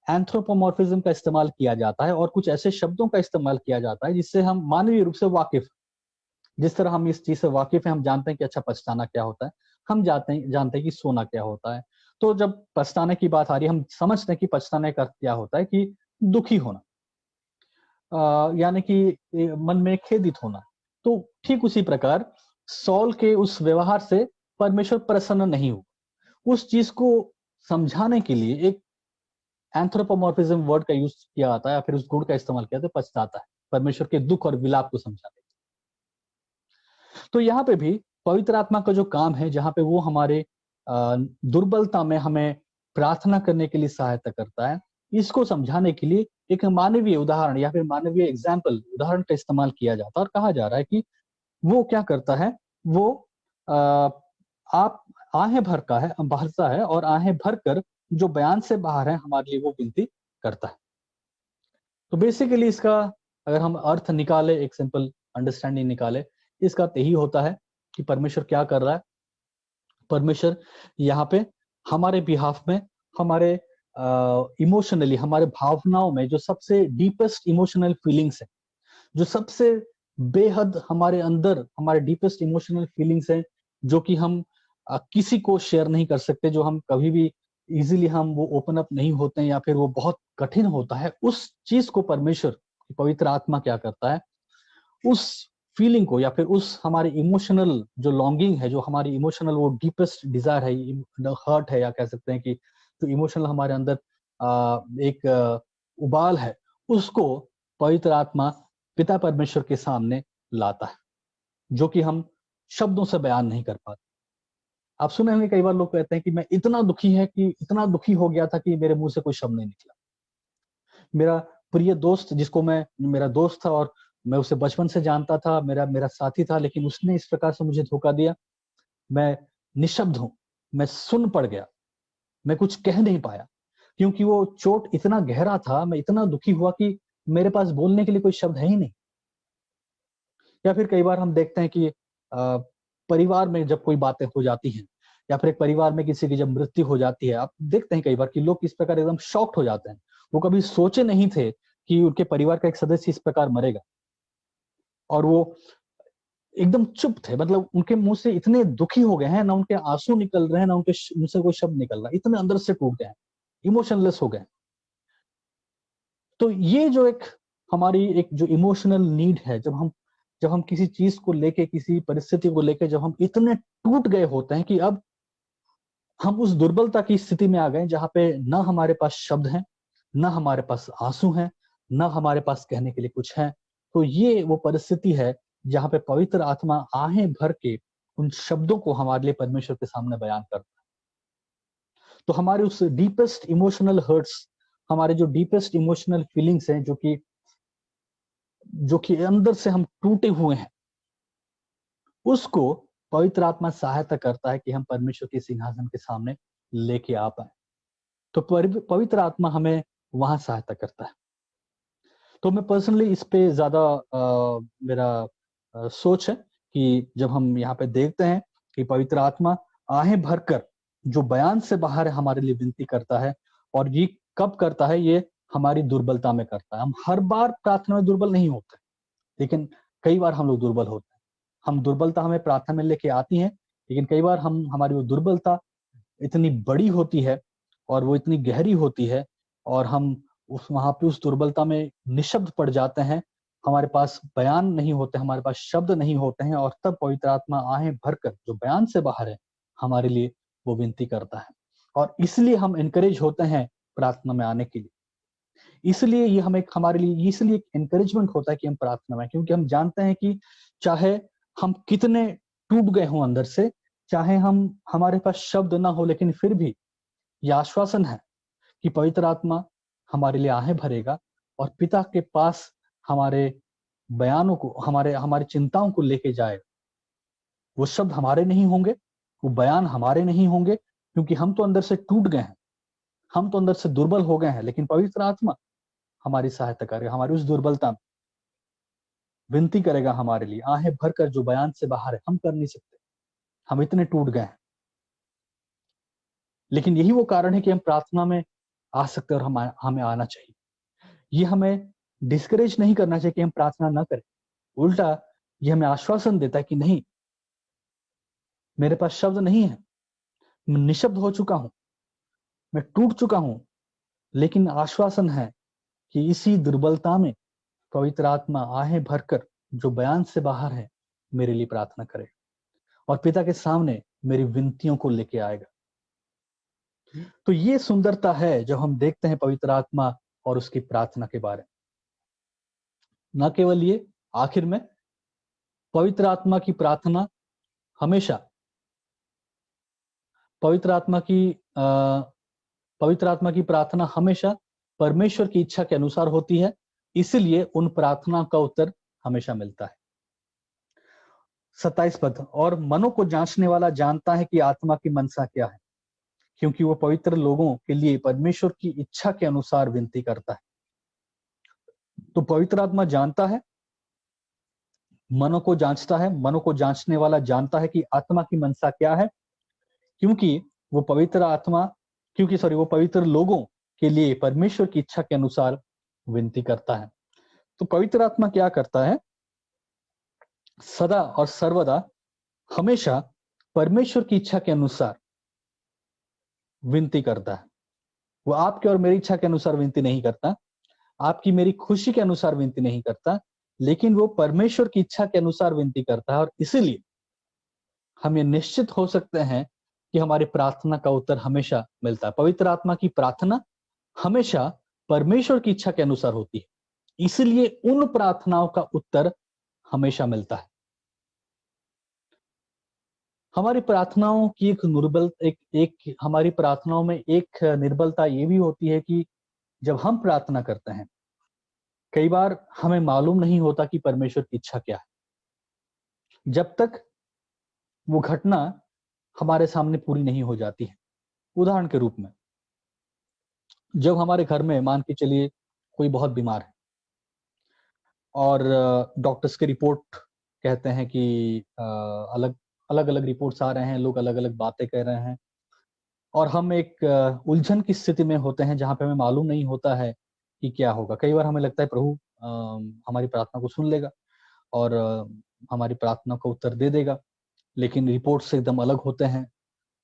एंथ्रोपोमॉर्फिज्म का इस्तेमाल किया जाता है और कुछ ऐसे शब्दों का इस्तेमाल किया जाता है जिससे हम मानवीय रूप से वाकिफ, जिस तरह हम इस चीज से वाकिफ हैं, हम जानते हैं कि अच्छा पछताना क्या होता है, हम जानते हैं कि सोना क्या होता है। तो जब पछताने की बात आ रही है, हम समझते हैं कि पछताने का क्या होता है कि दुखी होना, यानी कि मन में खेदित होना। तो ठीक उसी प्रकार सौल के उस व्यवहार से परमेश्वर प्रसन्न नहीं हुआ। उस चीज को समझाने के लिए एक एंथ्रोपोमॉर्फिज्म वर्ड का यूज किया जाता है या फिर उस गुण का इस्तेमाल किया जाता है, पछताता है, परमेश्वर के दुख और विलाप को समझाने। तो यहाँ पे भी पवित्र आत्मा का जो काम है, जहाँ पे वो हमारे दुर्बलता में हमें प्रार्थना करने के लिए सहायता करता है, इसको समझाने के लिए एक मानवीय उदाहरण या फिर मानवीय एग्जाम्पल, उदाहरण का इस्तेमाल किया जाता है। और कहा जा रहा है कि वो क्या करता है, वो आप आहें भरता है और आहें भरकर जो बयान से बाहर है हमारे लिए वो विनती करता है। तो बेसिकली इसका अगर हम अर्थ निकाले, एक सिंपल अंडरस्टैंडिंग निकाले, इसका अर्थ यही होता है कि परमेश्वर क्या कर रहा है। परमेश्वर यहाँ पे हमारे बिहाफ में, हमारे इमोशनली, हमारे भावनाओं में जो सबसे डीपेस्ट इमोशनल फीलिंग्स है, जो सबसे बेहद हमारे अंदर हमारे डीपेस्ट इमोशनल फीलिंग्स हैं, जो कि हम किसी को शेयर नहीं कर सकते, जो हम कभी भी इजीली हम वो ओपन अप नहीं होते हैं, या फिर वो बहुत कठिन होता है, उस चीज को परमेश्वर पवित्र आत्मा क्या करता है, उस फीलिंग को या फिर उस हमारे इमोशनल जो लॉन्गिंग है, जो हमारी इमोशनल वो डीपेस्ट डिजायर है, हर्ट है, या कह सकते हैं कि जो इमोशनल हमारे अंदर एक उबाल है, उसको पवित्र आत्मा पिता परमेश्वर के सामने लाता है, जो कि हम शब्दों से बयान नहीं कर पाते। आप सुने होंगे कई बार लोग कहते हैं कि मैं इतना दुखी है कि इतना दुखी हो गया था कि मेरे मुंह से कोई शब्द नहीं निकला। मेरा प्रिय दोस्त, जिसको मेरा दोस्त था और मैं उसे बचपन से जानता था, मेरा साथी था, लेकिन उसने इस प्रकार से मुझे धोखा दिया। मैं निशब्द हूं, मैं सुन पड़ गया, मैं कुछ कह नहीं पाया, क्योंकि वो चोट इतना गहरा था, मैं इतना दुखी हुआ कि मेरे पास बोलने के लिए कोई शब्द है ही नहीं। या फिर कई बार हम देखते हैं कि परिवार में जब कोई बातें हो जाती हैं, या फिर एक परिवार में किसी की जब मृत्यु हो जाती है, आप देखते हैं कई बार कि लोग इस प्रकार एकदम शॉक्ड हो जाते हैं। वो कभी सोचे नहीं थे कि उनके परिवार का एक सदस्य इस प्रकार मरेगा, और वो एकदम चुप थे, मतलब उनके मुंह से इतने दुखी हो गए हैं, ना उनके आंसू निकल रहे हैं, ना उनके मुंह से कोई शब्द निकल रहा है, इतने अंदर से टूट गए हैं, इमोशनलेस हो गए। तो ये जो एक हमारी एक जो इमोशनल नीड है, जब हम किसी चीज को लेके, किसी परिस्थिति को लेके जब हम इतने टूट गए होते हैं कि अब हम उस दुर्बलता की स्थिति में आ गए, जहां पे ना हमारे पास शब्द हैं, ना हमारे पास आंसू हैं, ना हमारे पास कहने के लिए कुछ है। तो ये वो परिस्थिति है जहां पे पवित्र आत्मा आहें भर के उन शब्दों को हमारे लिए परमेश्वर के सामने बयान करता है। तो हमारे उस डीपेस्ट इमोशनल हर्ट्स, हमारे जो डीपेस्ट इमोशनल फीलिंग्स हैं, जो कि अंदर से हम टूटे हुए हैं, उसको पवित्र आत्मा सहायता करता है कि हम परमेश्वर के सिंहासन के सामने लेके आ पाए। तो पवित्र आत्मा हमें वहां सहायता करता है। तो मैं पर्सनली इस पे ज्यादा मेरा सोच है कि जब हम यहाँ पे देखते हैं कि पवित्र आत्मा आहें भरकर जो बयान से बाहर है हमारे लिए विनती करता है, और ये कब करता है, ये हमारी दुर्बलता में करता है। हम हर बार प्रार्थना में दुर्बल नहीं होते, लेकिन कई बार हम लोग दुर्बल होते हैं। हम दुर्बलता हमें प्रार्थना में लेके आती है, लेकिन कई बार हमारी वो दुर्बलता इतनी बड़ी होती है और वो इतनी गहरी होती है, और हम वहां पे उस दुर्बलता में निशब्द पड़ जाते हैं। हमारे पास बयान नहीं होते, हमारे पास शब्द नहीं होते हैं, और तब पवित्र आत्मा आहें भरकर जो बयान से बाहर है हमारे लिए वो विनती करता है। और इसलिए हम इनकरेज होते हैं प्रार्थना में आने के लिए। इसलिए ये हम एक हमारे लिए इसलिए एनकरेजमेंट होता है कि हम प्रार्थना में, क्योंकि हम जानते हैं कि चाहे हम कितने टूट गए हों अंदर से, चाहे हमारे पास शब्द ना हो, लेकिन फिर भी ये आश्वासन है कि पवित्र आत्मा हमारे लिए आहें भरेगा और पिता के पास हमारे बयानों को, हमारी चिंताओं को लेके जाएगा। वो शब्द हमारे नहीं होंगे, वो बयान हमारे नहीं होंगे, क्योंकि हम तो अंदर से टूट गए हैं, हम तो अंदर से दुर्बल हो गए हैं, लेकिन पवित्र आत्मा हमारी सहायता करेगा, हमारी उस दुर्बलता में विनती करेगा हमारे लिए आहें भरकर जो बयान से बाहर है। हम कर नहीं सकते, हम इतने टूट गए हैं। लेकिन यही वो कारण है कि हम प्रार्थना में आ सकते हैं, और हमें आना चाहिए। ये हमें डिस्करेज नहीं करना चाहिए कि हम प्रार्थना ना करें। उल्टा ये हमें आश्वासन देता है कि नहीं, मेरे पास शब्द नहीं है, मैं निशब्द हो चुका हूं, मैं टूट चुका हूं, लेकिन आश्वासन है कि इसी दुर्बलता में पवित्र आत्मा आहें भरकर जो बयान से बाहर है मेरे लिए प्रार्थना करे, और पिता के सामने मेरी विनतियों को लेके आएगा। तो ये सुंदरता है जब हम देखते हैं पवित्र आत्मा और उसकी प्रार्थना के बारे में। न केवल ये, आखिर में पवित्र आत्मा की प्रार्थना हमेशा पवित्र आत्मा की प्रार्थना हमेशा परमेश्वर की इच्छा के अनुसार होती है, इसलिए उन प्रार्थना का उत्तर हमेशा मिलता है। 27 पद, और मनों को जांचने वाला जानता है कि आत्मा की मनसा क्या है, क्योंकि वो पवित्र लोगों के लिए परमेश्वर की इच्छा के अनुसार विनती करता है। तो पवित्र आत्मा जानता है, मनों को जांचता है, मनों को जांचने वाला जानता है कि आत्मा की मनसा क्या है, क्योंकि वो पवित्र लोगों के लिए परमेश्वर की इच्छा के अनुसार विनती करता है। तो पवित्र आत्मा क्या करता है? सदा और सर्वदा हमेशा परमेश्वर की इच्छा के अनुसार विनती करता है। वो आपके और मेरी इच्छा के अनुसार विनती नहीं करता, आपकी मेरी खुशी के अनुसार विनती नहीं करता, लेकिन वो परमेश्वर की इच्छा के अनुसार विनती करता है। और इसीलिए हम ये निश्चित हो सकते हैं कि हमारी प्रार्थना का उत्तर हमेशा मिलता है। पवित्र आत्मा की प्रार्थना हमेशा परमेश्वर की इच्छा के अनुसार होती है, इसलिए उन प्रार्थनाओं का उत्तर हमेशा मिलता है। हमारी प्रार्थनाओं की हमारी प्रार्थनाओं में एक निर्बलता ये भी होती है कि जब हम प्रार्थना करते हैं, कई बार हमें मालूम नहीं होता कि परमेश्वर की इच्छा क्या है, जब तक वो घटना हमारे सामने पूरी नहीं हो जाती है। उदाहरण के रूप में, जब हमारे घर में मान के चलिए कोई बहुत बीमार है और डॉक्टर्स के रिपोर्ट कहते हैं कि अलग अलग रिपोर्ट्स आ रहे हैं, लोग अलग अलग बातें कह रहे हैं, और हम एक उलझन की स्थिति में होते हैं जहां पे हमें मालूम नहीं होता है कि क्या होगा। कई बार हमें लगता है प्रभु हमारी प्रार्थना को सुन लेगा और हमारी प्रार्थना का उत्तर दे देगा, लेकिन रिपोर्ट्स एकदम अलग होते हैं,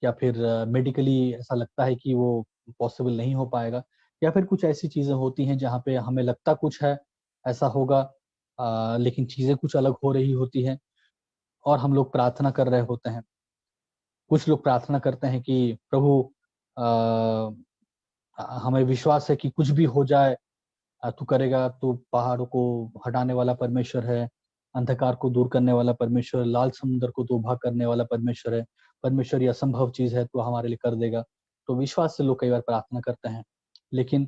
या फिर मेडिकली ऐसा लगता है कि वो पॉसिबल नहीं हो पाएगा, या फिर कुछ ऐसी चीजें होती हैं जहाँ पे हमें लगता कुछ है, ऐसा होगा, लेकिन चीजें कुछ अलग हो रही होती हैं और हम लोग प्रार्थना कर रहे होते हैं। कुछ लोग प्रार्थना करते हैं कि प्रभु हमें विश्वास है कि कुछ भी हो जाए, तू करेगा, तू पहाड़ों को हटाने वाला परमेश्वर है, अंधकार को दूर करने वाला परमेश्वर, लाल समुद्र को तो उभा करने वाला परमेश्वर है, परमेश्वर ये असंभव चीज है, तो हमारे लिए कर देगा। तो विश्वास से लोग कई बार प्रार्थना करते हैं, लेकिन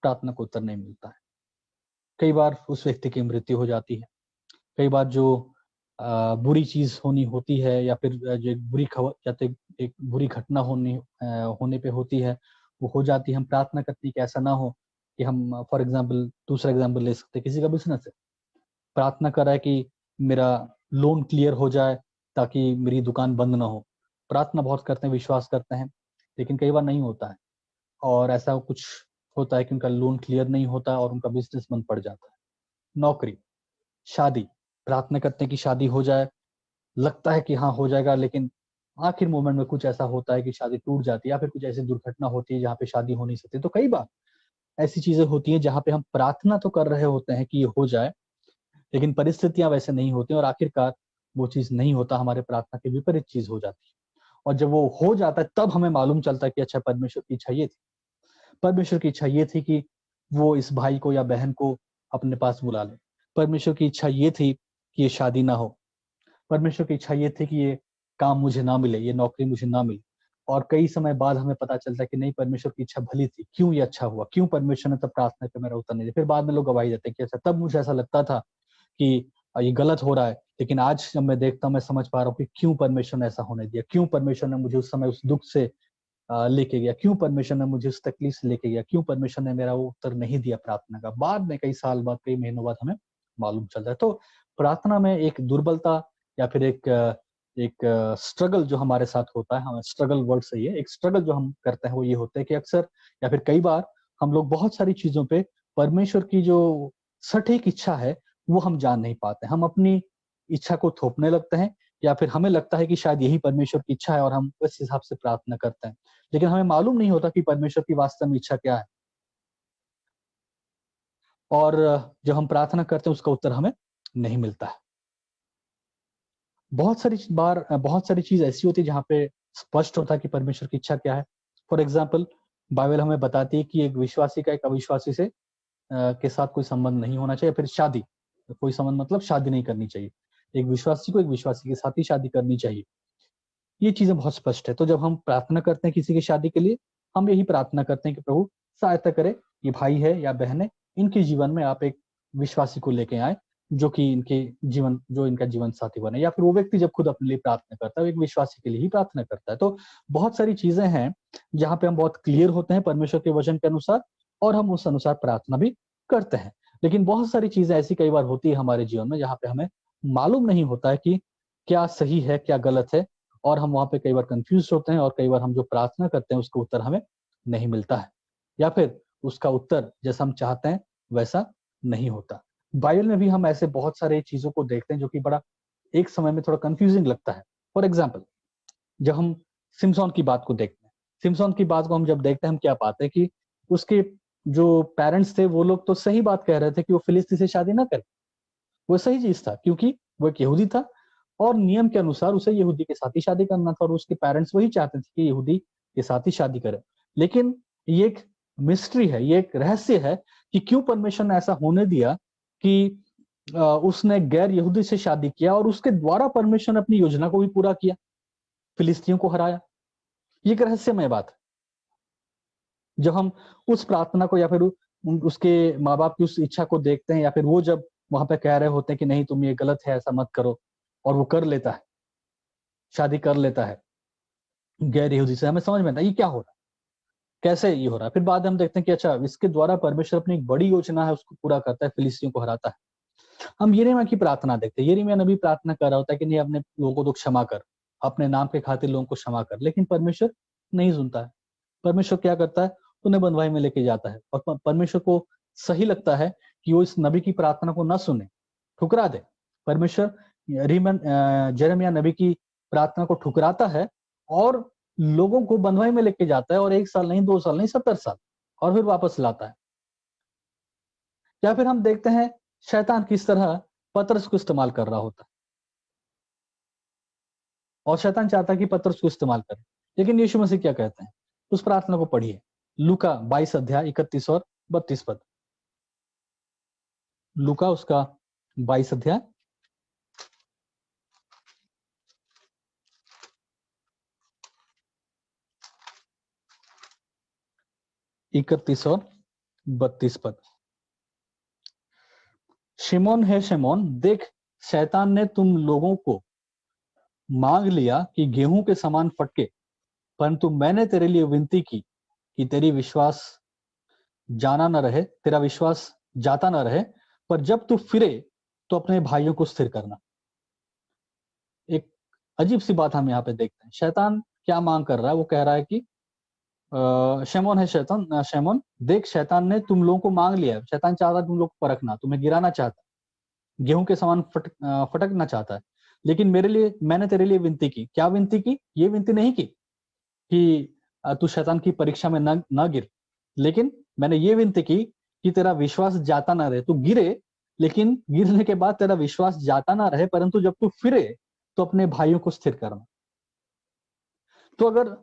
प्रार्थना को उत्तर नहीं मिलता है। कई बार उस व्यक्ति की मृत्यु हो जाती है, कई बार जो बुरी चीज होनी होती है, या फिर जो एक बुरी खबर या तो एक बुरी घटना होने पे होती है, वो हो जाती है। हम प्रार्थना करते हैं कि ऐसा ना हो, कि हम फॉर एग्जाम्पल दूसरा एग्जाम्पल ले सकते हैं, किसी का बिजनेस है, प्रार्थना कर रहा है कि मेरा लोन क्लियर हो जाए ताकि मेरी दुकान बंद ना हो। प्रार्थना बहुत करते हैं, विश्वास करते हैं, लेकिन कई बार नहीं होता है, और ऐसा कुछ होता है कि उनका लोन क्लियर नहीं होता और उनका बिजनेस बंद पड़ जाता है। नौकरी, शादी, प्रार्थना करते हैं कि शादी हो जाए, लगता है कि हाँ हो जाएगा, लेकिन आखिर मोमेंट में कुछ ऐसा होता है कि शादी टूट जाती है, या फिर कुछ ऐसी दुर्घटना होती है जहाँ पे शादी हो नहीं सकती। तो कई बार ऐसी चीजें होती हैं जहाँ पे हम प्रार्थना तो कर रहे होते हैं कि ये हो जाए, लेकिन परिस्थितियां वैसे नहीं होती और आखिरकार वो चीज नहीं होता, हमारे प्रार्थना के विपरीत चीज हो जाती है। और जब वो हो जाता है तब हमें मालूम चलता है कि अच्छा, परमेश्वर की इच्छा ये थी। परमेश्वर की इच्छा ये थी कि वो इस भाई को या बहन को अपने पास बुला ले। परमेश्वर की इच्छा ये थी कि ये शादी ना हो। परमेश्वर की इच्छा ये थी कि ये काम मुझे ना मिले, ये नौकरी मुझे ना मिले। और कई समय बाद हमें पता चलता है कि नहीं, परमेश्वर की इच्छा भली थी, क्यों ये अच्छा हुआ, क्यों परमेश्वर ने तब प्रार्थना पे मेरा उत्तर नहीं दिया। फिर बाद में लोग गवाही देते हैं कि अच्छा, तब मुझे ऐसा लगता था कि ये गलत हो रहा है, लेकिन आज जब मैं देखता हूँ, मैं समझ पा रहा हूँ कि क्यों परमेश्वर ने ऐसा होने दिया, क्यों परमेश्वर ने मुझे उस समय उस दुख से लेके गया, क्यों परमेश्वर ने मुझे उस तकलीफ से लेके गया, क्यों परमेश्वर ने मेरा वो उत्तर नहीं दिया प्रार्थना का। बाद में कई साल बाद, कई महीनों बाद हमें मालूम चलता है। तो प्रार्थना में एक दुर्बलता या फिर एक स्ट्रगल जो हमारे साथ होता है, हमें स्ट्रगल वर्ड सही है, एक स्ट्रगल जो हम करते हैं वो ये होता है कि अक्सर या फिर कई बार हम लोग बहुत सारी चीजों पे परमेश्वर की जो सटीक इच्छा है वो हम जान नहीं पाते। हम अपनी इच्छा को थोपने लगते हैं, या फिर हमें लगता है कि शायद यही परमेश्वर की इच्छा है और हम उस हिसाब से प्रार्थना करते हैं, लेकिन हमें मालूम नहीं होता कि परमेश्वर की वास्तव में इच्छा क्या है। और जब हम प्रार्थना करते हैं उसका उत्तर हमें नहीं मिलता है। बहुत सारी चीज ऐसी होती है जहाँ पे स्पष्ट होता है कि परमेश्वर की इच्छा क्या है। फॉर एग्जाम्पल, बाइबल हमें बताती है कि एक विश्वासी का एक अविश्वासी से के साथ कोई संबंध नहीं होना चाहिए, फिर शादी, कोई संबंध मतलब शादी नहीं करनी चाहिए। एक विश्वासी को एक विश्वासी के साथ ही शादी करनी चाहिए। ये चीजें बहुत स्पष्ट है। तो जब हम प्रार्थना करते हैं किसी की शादी के लिए, हम यही प्रार्थना करते हैं कि प्रभु सहायता करे, ये भाई है या बहन है, इनके जीवन में आप एक विश्वासी को लेके आए जो इनका जीवन साथी बने। या फिर वो व्यक्ति जब खुद अपने लिए प्रार्थना करता है, वो एक विश्वासी के लिए ही प्रार्थना करता है। तो बहुत सारी चीजें हैं जहाँ पे हम बहुत क्लियर होते हैं परमेश्वर के वचन के अनुसार, और हम उस अनुसार प्रार्थना भी करते हैं। लेकिन बहुत सारी चीजें ऐसी कई बार होती है हमारे जीवन में जहाँ पे हमें मालूम नहीं होता है कि क्या सही है क्या गलत है, और हम वहां पे कई बार कंफ्यूज होते हैं, और कई बार हम जो प्रार्थना करते हैं उसका उत्तर हमें नहीं मिलता है, या फिर उसका उत्तर जैसा हम चाहते हैं वैसा नहीं होता। बाइबल में भी हम ऐसे बहुत सारे चीजों को देखते हैं जो कि बड़ा एक समय में थोड़ा कंफ्यूजिंग लगता है। फॉर एग्जाम्पल, जब हम सिमसोन की बात को देखते हैं, सिमसोन की बात को हम जब देखते हैं, हम क्या पाते हैं कि उसके जो पेरेंट्स थे वो लोग तो सही बात कह रहे थे कि वो फिलिस्ती से शादी ना करे। वो सही चीज था क्योंकि वो एक यहूदी था और नियम के अनुसार उसे यहूदी के साथ ही शादी करना था, और उसके पेरेंट्स वही चाहते थे कि यहूदी के साथ ही शादी करे। लेकिन ये एक मिस्ट्री है, ये एक रहस्य है कि क्यों परमेश्वर ने ऐसा होने दिया कि उसने गैर यहूदी से शादी किया, और उसके द्वारा परमेश्वर ने अपनी योजना को भी पूरा किया, फिलिस्तियों को हराया। ये एक रहस्यमय बात है। जब हम उस प्रार्थना को या फिर उसके माँ बाप की उस इच्छा को देखते हैं, या फिर वो जब वहां पे कह रहे होते हैं कि नहीं तुम ये गलत है, ऐसा मत करो, और वो कर लेता है, शादी कर लेता है गैर यहूदी से, हमें समझ में आता है ये क्या हो रहा है, कैसे ये हो रहा है। फिर बाद में हम देखते हैं कि अच्छा, इसके द्वारा परमेश्वर अपनी एक बड़ी योजना है उसको पूरा करता है, फिलिस्तियों को हराता है। हम यिर्मयाह की प्रार्थना देखते हैं, यिर्मयाह नबी प्रार्थना कर रहा होता है कि नहीं अपने लोगों को तो क्षमा कर, अपने नाम के खातिर लोगों को क्षमा कर, लेकिन परमेश्वर नहीं सुनता है। परमेश्वर क्या करता है, उन्हें बंधुआई में लेके जाता है, और परमेश्वर को सही लगता है कि वो इस नबी की प्रार्थना को ना सुने, ठुकरा दे। परमेश्वर यिर्मयाह नबी की प्रार्थना को ठुकराता है और लोगों को बंधुआई में लेके जाता है, और 1 साल नहीं, 2 साल नहीं, 70 साल, और फिर वापस लाता है। या फिर हम देखते हैं शैतान किस तरह पतरस को इस्तेमाल कर रहा होता है, और शैतान चाहता है कि पतरस को इस्तेमाल करे, लेकिन यीशु मसीह क्या कहते हैं, उस प्रार्थना को पढ़िए, लूका 22 अध्याय 31 और 32 पद। लूका उसका 22 अध्याय 31 और 32 पद। शिमोन है शिमोन, देख शैतान ने तुम लोगों को मांग लिया कि गेहूं के समान फटके, परंतु मैंने तेरे लिए विनती की कि तेरा विश्वास जाता न रहे, पर जब तू फिरे तो अपने भाइयों को स्थिर करना। एक अजीब सी बात हम यहाँ पे देखते हैं। शैतान क्या मांग कर रहा है, वो कह रहा है कि शैमोन देख शैतान ने तुम लोगों को मांग लिया है। शैतान चाहता है तुम लोग को परखना, तुम्हें गिराना चाहता है, गेहूं के समान फटकना चाहता है, लेकिन मैंने तेरे लिए विनती की। क्या विनती की? ये विनती नहीं की कि तू शैतान की परीक्षा में न गिर, लेकिन मैंने ये विनती की कि तेरा विश्वास जाता ना रहे। तू गिरे, लेकिन गिरने के बाद तेरा विश्वास जाता ना रहे, परंतु जब तू फिरे तो अपने भाइयों को स्थिर करना। तो अगर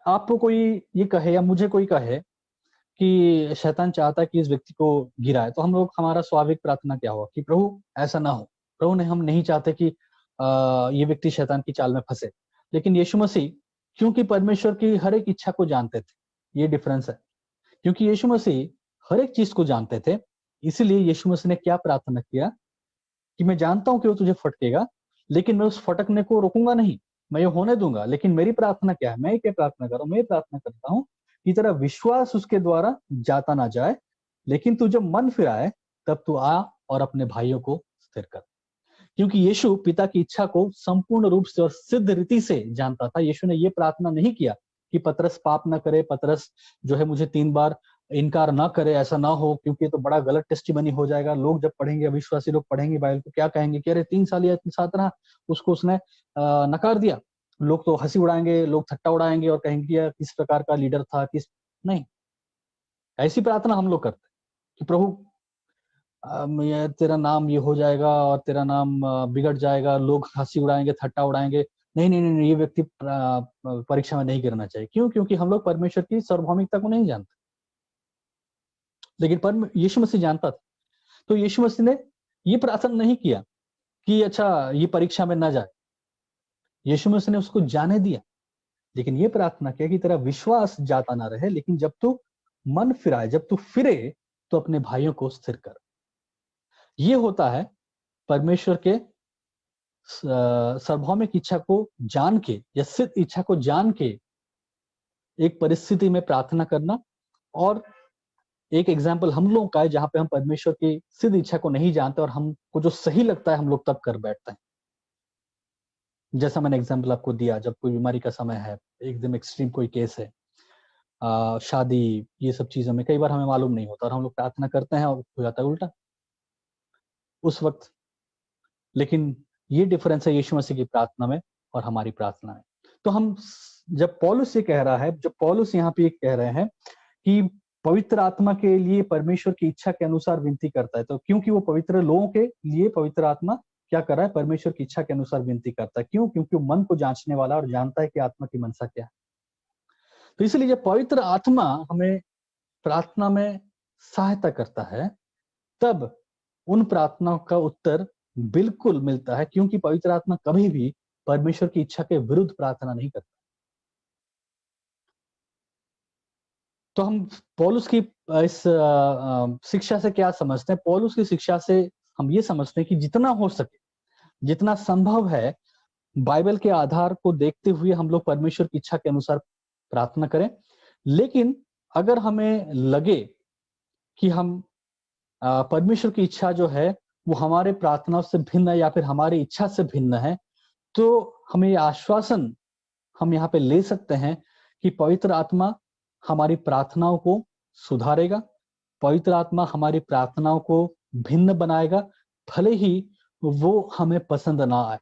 आपको कोई ये कहे या मुझे कोई कहे कि शैतान चाहता है कि इस व्यक्ति को गिराए, तो हमारा स्वाभाविक प्रार्थना क्या होगा कि प्रभु ऐसा ना हो। प्रभु ने हम नहीं चाहते कि ये व्यक्ति शैतान की चाल में फंसे। लेकिन यीशु मसीह क्योंकि परमेश्वर की हर एक इच्छा को जानते थे, ये डिफरेंस है। क्योंकि यीशु मसीह हर एक चीज को जानते थे, इसीलिए यीशु मसीह ने क्या प्रार्थना किया कि मैं जानता हूं कि वो तुझे फटकेगा, लेकिन मैं उस फटकने को रोकूंगा नहीं, मैं ये होने दूंगा। लेकिन मेरी प्रार्थना क्या है, मैं क्या प्रार्थना कर रहा हूं, मैं प्रार्थना करता हूं कि तेरा विश्वास उसके द्वारा जाता ना जाए, लेकिन तू जब मन फिराए तब तू आ और अपने भाइयों को स्थिर कर। क्योंकि यीशु पिता की इच्छा को संपूर्ण रूप से और सिद्ध रीति से जानता था। यीशु ने ये प्रार्थना नहीं किया कि पतरस पाप ना करे, पतरस जो है मुझे 3 बार इनकार ना करे, ऐसा ना हो, क्योंकि ये तो बड़ा गलत टेस्टिमनी हो जाएगा। लोग जब पढ़ेंगे, अविश्वासी लोग पढ़ेंगे बाइबल को, क्या कहेंगे कि अरे 3 साल या इतने साथ रहा, उसको उसने नकार दिया। लोग तो हंसी उड़ाएंगे, लोग ठट्टा उड़ाएंगे और कहेंगे यह किस प्रकार का लीडर था, किस नहीं। ऐसी प्रार्थना हम लोग करते हैं कि प्रभु ये तेरा नाम ये हो जाएगा और तेरा नाम बिगड़ जाएगा, लोग हंसी उड़ाएंगे, ठट्टा उड़ाएंगे। नहीं नहीं नहीं, ये व्यक्ति परीक्षा में नहीं गिरना चाहिए। क्यों? क्योंकि हम लोग परमेश्वर की सार्वभौमिकता को नहीं जानते, लेकिन यीशु मसीह जानता था। तो यीशु मसीह ने ये प्रार्थना नहीं किया कि अच्छा ये परीक्षा में ना जाए। यीशु मसीह ने उसको जाने दिया, लेकिन ये प्रार्थना किया कि तेरा विश्वास जाता ना रहे, लेकिन जब तू मन फिराए, जब तू फिरे तो अपने भाइयों को स्थिर कर। ये होता है परमेश्वर के सार्वभौमिक इच्छा को जान के या सिद्ध इच्छा को जान के एक परिस्थिति में प्रार्थना करना, और एक एग्जाम्पल हम लोगों का है जहां पे हम परमेश्वर की सिद्ध इच्छा को नहीं जानते और हमको जो सही लगता है हम लोग तब कर बैठते हैं। जैसा मैंने एग्जाम्पल आपको दिया, जब कोई बीमारी का समय है, एकदम एक्सट्रीम कोई केस है, शादी, ये सब चीजों में कई बार हमें मालूम नहीं होता और हम लोग प्रार्थना करते हैं और हो जाता है उल्टा उस वक्त। लेकिन ये डिफरेंस है यीशु मसीह की प्रार्थना में और हमारी प्रार्थना में। तो हम जब पौलुस ये कह रहा है, जब पौलुस यहाँ पे कह रहे हैं कि पवित्र आत्मा के लिए परमेश्वर की इच्छा के अनुसार विनती करता है, तो क्योंकि वो पवित्र लोगों के लिए पवित्र आत्मा क्या कर रहा है, परमेश्वर की इच्छा के अनुसार विनती करता है। क्यों? क्योंकि वो मन को जांचने वाला और जानता है कि आत्मा की मनसा क्या है। तो इसलिए जब पवित्र आत्मा हमें प्रार्थना में सहायता करता है, तब उन प्रार्थनाओं का उत्तर बिल्कुल मिलता है, क्योंकि पवित्र आत्मा कभी भी परमेश्वर की इच्छा के विरुद्ध प्रार्थना नहीं करता। तो हम पौलुस की इस शिक्षा से क्या समझते हैं? पौलुस की शिक्षा से हम ये समझते हैं कि जितना हो सके, जितना संभव है, बाइबल के आधार को देखते हुए हम लोग परमेश्वर की इच्छा के अनुसार प्रार्थना करें। लेकिन अगर हमें लगे कि हम परमेश्वर की इच्छा जो है वो हमारे प्रार्थनाओं से भिन्न है या फिर हमारी इच्छा से भिन्न है, तो हमें ये आश्वासन हम यहाँ पे ले सकते हैं कि पवित्र आत्मा हमारी प्रार्थनाओं को सुधारेगा, पवित्र आत्मा हमारी प्रार्थनाओं को भिन्न बनाएगा, भले ही वो हमें पसंद ना आए,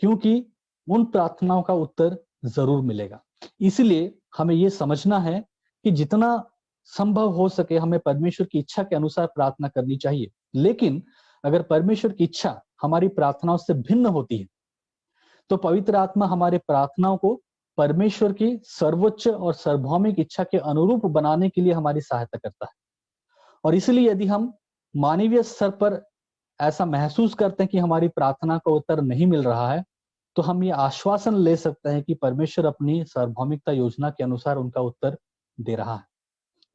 क्योंकि उन प्रार्थनाओं का उत्तर जरूर मिलेगा। इसलिए हमें ये समझना है कि जितना संभव हो सके हमें परमेश्वर की इच्छा के अनुसार प्रार्थना करनी चाहिए। लेकिन अगर परमेश्वर की इच्छा हमारी प्रार्थनाओं से भिन्न होती है, तो पवित्र आत्मा हमारे प्रार्थनाओं को परमेश्वर की सर्वोच्च और सार्वभौमिक इच्छा के अनुरूप बनाने के लिए हमारी सहायता करता है। और इसलिए यदि हम मानवीय स्तर पर ऐसा महसूस करते हैं कि हमारी प्रार्थना का उत्तर नहीं मिल रहा है, तो हम ये आश्वासन ले सकते हैं कि परमेश्वर अपनी सार्वभौमिकता योजना के अनुसार उनका उत्तर दे रहा है।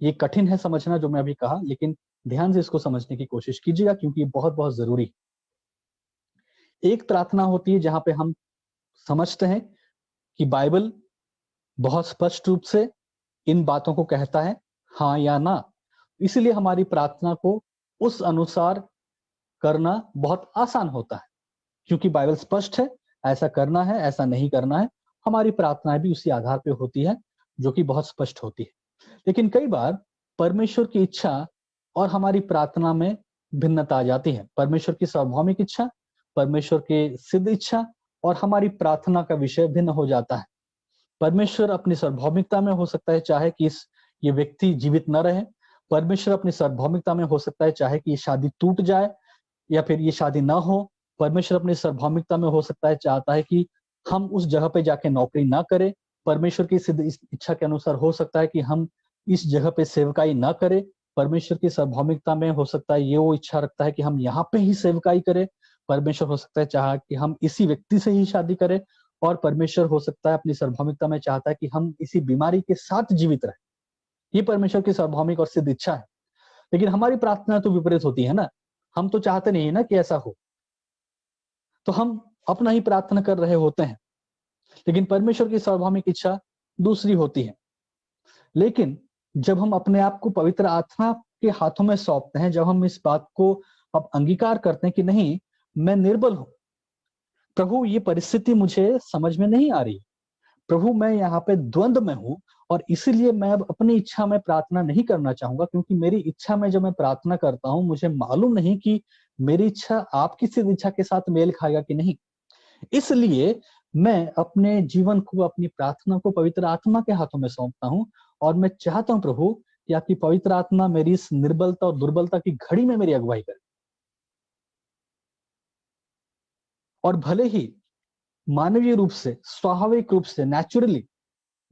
ये कठिन है समझना जो मैं अभी कहा, लेकिन ध्यान से इसको समझने की कोशिश कीजिएगा, क्योंकि ये बहुत बहुत जरूरी है। एक प्रार्थना होती है जहां पे हम समझते हैं कि बाइबल बहुत स्पष्ट रूप से इन बातों को कहता है, हाँ या ना। इसलिए हमारी प्रार्थना को उस अनुसार करना बहुत आसान होता है, क्योंकि बाइबल स्पष्ट है, ऐसा करना है, ऐसा नहीं करना है। हमारी प्रार्थनाएं भी उसी आधार पे होती है, जो कि बहुत स्पष्ट होती है। लेकिन कई बार परमेश्वर की इच्छा और हमारी प्रार्थना में भिन्नता आ जाती है। परमेश्वर की सार्वभौमिक इच्छा, परमेश्वर की सिद्ध इच्छा और हमारी प्रार्थना का विषय भिन्न हो जाता है। परमेश्वर अपनी सार्वभौमिकता में हो सकता है चाहे कि ये व्यक्ति जीवित न रहे। परमेश्वर अपनी सार्वभौमिकता में हो सकता है चाहे कि ये शादी टूट जाए या फिर ये शादी ना हो। परमेश्वर अपनी सार्वभौमिकता में हो सकता है चाहता है कि हम उस जगह पे जाके नौकरी ना करें। परमेश्वर की सिद्ध इच्छा के अनुसार हो सकता है कि हम इस जगह पे सेवकाई ना करें। परमेश्वर की सार्वभौमिकता में हो सकता है ये वो इच्छा रखता है कि हम यहाँ पे ही सेवकाई करें। परमेश्वर हो सकता है चाहा कि हम इसी व्यक्ति से ही शादी करें, और परमेश्वर हो सकता है अपनी सार्वभौमिकता में चाहता है कि हम इसी बीमारी के साथ जीवित रहें। ये परमेश्वर की सार्वभौमिक और सिद्ध इच्छा है। लेकिन हमारी प्रार्थना तो विपरीत होती है ना। हम तो चाहते नहीं ना कि ऐसा हो, तो हम अपना ही प्रार्थना कर रहे होते हैं। लेकिन परमेश्वर की सार्वभौमिक इच्छा दूसरी होती है। लेकिन जब हम अपने आप को पवित्र आत्मा के हाथों में सौंपते हैं, जब हम इस बात को अब अंगीकार करते हैं कि नहीं, मैं निर्बल हूं, प्रभु ये परिस्थिति मुझे समझ में नहीं आ रही, प्रभु मैं यहाँ पे द्वंद्व में हूं, और इसीलिए मैं अब अपनी इच्छा में प्रार्थना नहीं करना चाहूंगा, क्योंकि मेरी इच्छा में जब मैं प्रार्थना करता हूं मुझे मालूम नहीं कि मेरी इच्छा आपकी सिद्ध इच्छा के साथ मेल खाएगा कि नहीं। इसलिए मैं अपने जीवन को, अपनी प्रार्थना को पवित्र आत्मा के हाथों में सौंपता हूं, और मैं चाहता हूं प्रभु कि आपकी पवित्र आत्मा मेरी इस निर्बलता और दुर्बलता की घड़ी में मेरी अगुवाई करे। और भले ही मानवीय रूप से, स्वाभाविक रूप से, नेचुरली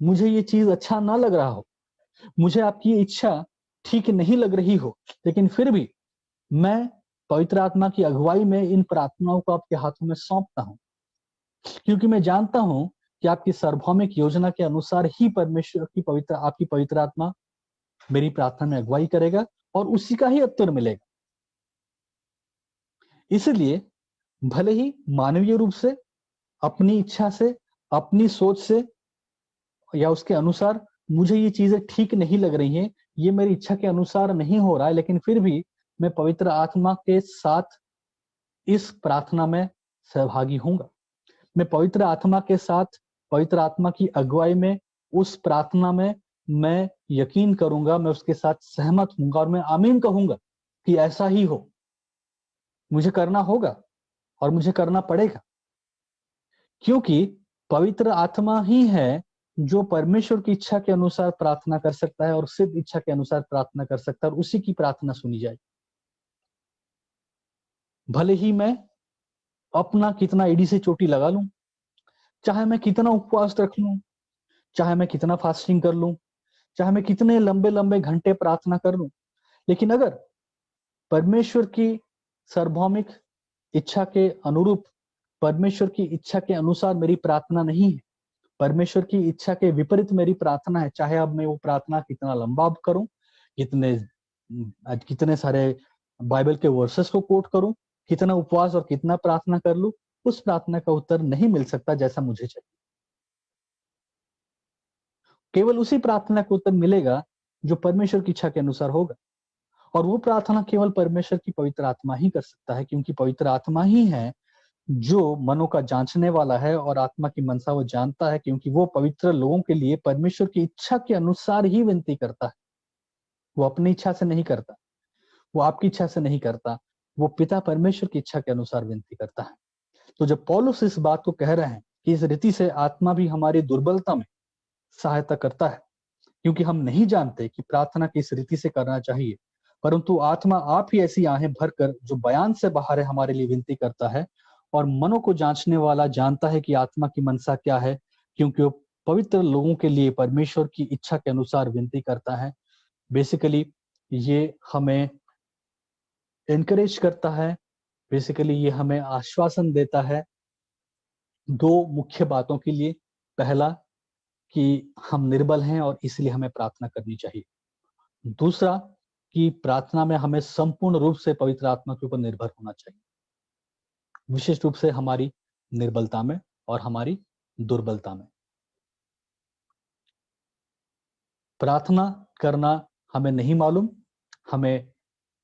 मुझे ये चीज अच्छा ना लग रहा हो, मुझे आपकी इच्छा ठीक नहीं लग रही हो, लेकिन फिर भी मैं पवित्र आत्मा की अगुवाई में इन प्रार्थनाओं को आपके हाथों में सौंपता हूं, क्योंकि मैं जानता हूं कि आपकी सार्वभौमिक योजना के अनुसार ही परमेश्वर की आपकी पवित्र आत्मा मेरी प्रार्थना में अगुवाई करेगा और उसी का ही उत्तर मिलेगा। इसलिए भले ही मानवीय रूप से, अपनी इच्छा से, अपनी सोच से या उसके अनुसार मुझे ये चीजें ठीक नहीं लग रही हैं, ये मेरी इच्छा के अनुसार नहीं हो रहा है, लेकिन फिर भी मैं पवित्र आत्मा के साथ इस प्रार्थना में सहभागी होऊंगा। मैं पवित्र आत्मा के साथ, पवित्र आत्मा की अगुवाई में, उस प्रार्थना में मैं यकीन करूंगा, मैं उसके साथ सहमत होऊंगा और मैं आमीन कहूंगा कि ऐसा ही हो। मुझे करना होगा और मुझे करना पड़ेगा, क्योंकि पवित्र आत्मा ही है जो परमेश्वर की इच्छा के अनुसार प्रार्थना कर सकता है और सिद्ध इच्छा के अनुसार प्रार्थना कर सकता है और उसी की प्रार्थना सुनी जाए। भले ही मैं अपना कितना एड़ी से चोटी लगा लूं, चाहे मैं कितना उपवास रख लूं, चाहे मैं कितना फास्टिंग कर लूं, चाहे मैं कितने लंबे लंबे घंटे प्रार्थना कर लूं, लेकिन अगर परमेश्वर की सार्वभौमिक इच्छा के अनुरूप, परमेश्वर की इच्छा के अनुसार मेरी प्रार्थना नहीं है, परमेश्वर की इच्छा के विपरीत मेरी प्रार्थना है, चाहे अब मैं वो प्रार्थना कितना लंबा करूं, कितने कितने सारे बाइबल के वर्सेस को कोट करूं, कितना उपवास और कितना प्रार्थना कर लूं, उस प्रार्थना का उत्तर नहीं मिल सकता जैसा मुझे चाहिए। केवल उसी प्रार्थना का उत्तर मिलेगा जो परमेश्वर की इच्छा के अनुसार होगा, और वो प्रार्थना केवल परमेश्वर की पवित्र आत्मा ही कर सकता है, क्योंकि पवित्र आत्मा ही है जो मनों का जांचने वाला है और आत्मा की मनसा वो जानता है, क्योंकि वो पवित्र लोगों के लिए परमेश्वर की इच्छा के अनुसार ही विनती करता है। वो अपनी इच्छा से नहीं करता, वो आपकी इच्छा से नहीं करता, वो पिता परमेश्वर की इच्छा के अनुसार विनती करता है। तो जब पौलुस इस बात को कह रहे हैं कि इस रीति से आत्मा भी हमारी दुर्बलता में सहायता करता है, क्योंकि हम नहीं जानते कि प्रार्थना किस रीति से करना चाहिए, परंतु आत्मा आप ही ऐसी आहें भरकर जो बयान से बाहर है हमारे लिए विनती करता है, और मनों को जांचने वाला जानता है कि आत्मा की मनसा क्या है, क्योंकि वो पवित्र लोगों के लिए परमेश्वर की इच्छा के अनुसार विनती करता है। बेसिकली ये हमें एनकरेज करता है, बेसिकली ये हमें आश्वासन देता है दो मुख्य बातों के लिए। पहला कि हम निर्बल हैं और इसलिए हमें प्रार्थना करनी चाहिए। दूसरा कि प्रार्थना में हमें संपूर्ण रूप से पवित्र आत्मा के ऊपर निर्भर होना चाहिए, विशेष रूप से हमारी निर्बलता में और हमारी दुर्बलता में। प्रार्थना करना हमें नहीं मालूम, हमें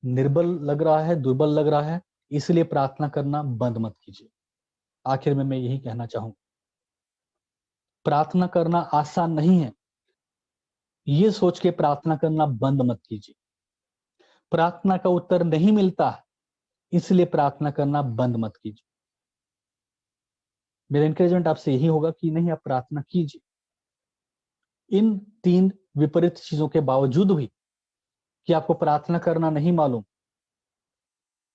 निर्बल लग रहा है, दुर्बल लग रहा है, इसलिए प्रार्थना करना बंद मत कीजिए। आखिर में मैं यही कहना चाहूंगा, प्रार्थना करना आसान नहीं है, ये सोच के प्रार्थना करना बंद मत कीजिए। प्रार्थना का उत्तर नहीं मिलता, इसलिए प्रार्थना करना बंद मत कीजिए। मेरा एनकरेजमेंट आपसे यही होगा कि नहीं, आप प्रार्थना कीजिए। इन तीन विपरीत चीजों के बावजूद भी कि आपको प्रार्थना करना नहीं मालूम,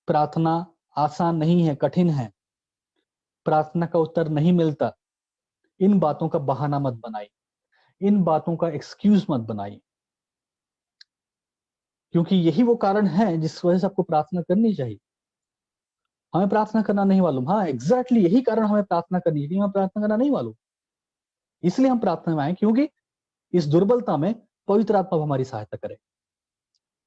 प्रार्थना आसान नहीं है, कठिन है, प्रार्थना का उत्तर नहीं मिलता, इन बातों का बहाना मत बनाइए, इन बातों का एक्सक्यूज मत बनाइए, क्योंकि यही वो कारण है जिस वजह से आपको प्रार्थना करनी चाहिए। हमें प्रार्थना करना नहीं मालूम, हाँ एग्जैक्टली यही कारण हमें प्रार्थना करनी चाहिए, हमें प्रार्थना करना नहीं मालूम, इसलिए हम प्रार्थना में आए, क्योंकि इस दुर्बलता में पवित्र आत्मा हमारी सहायता करे।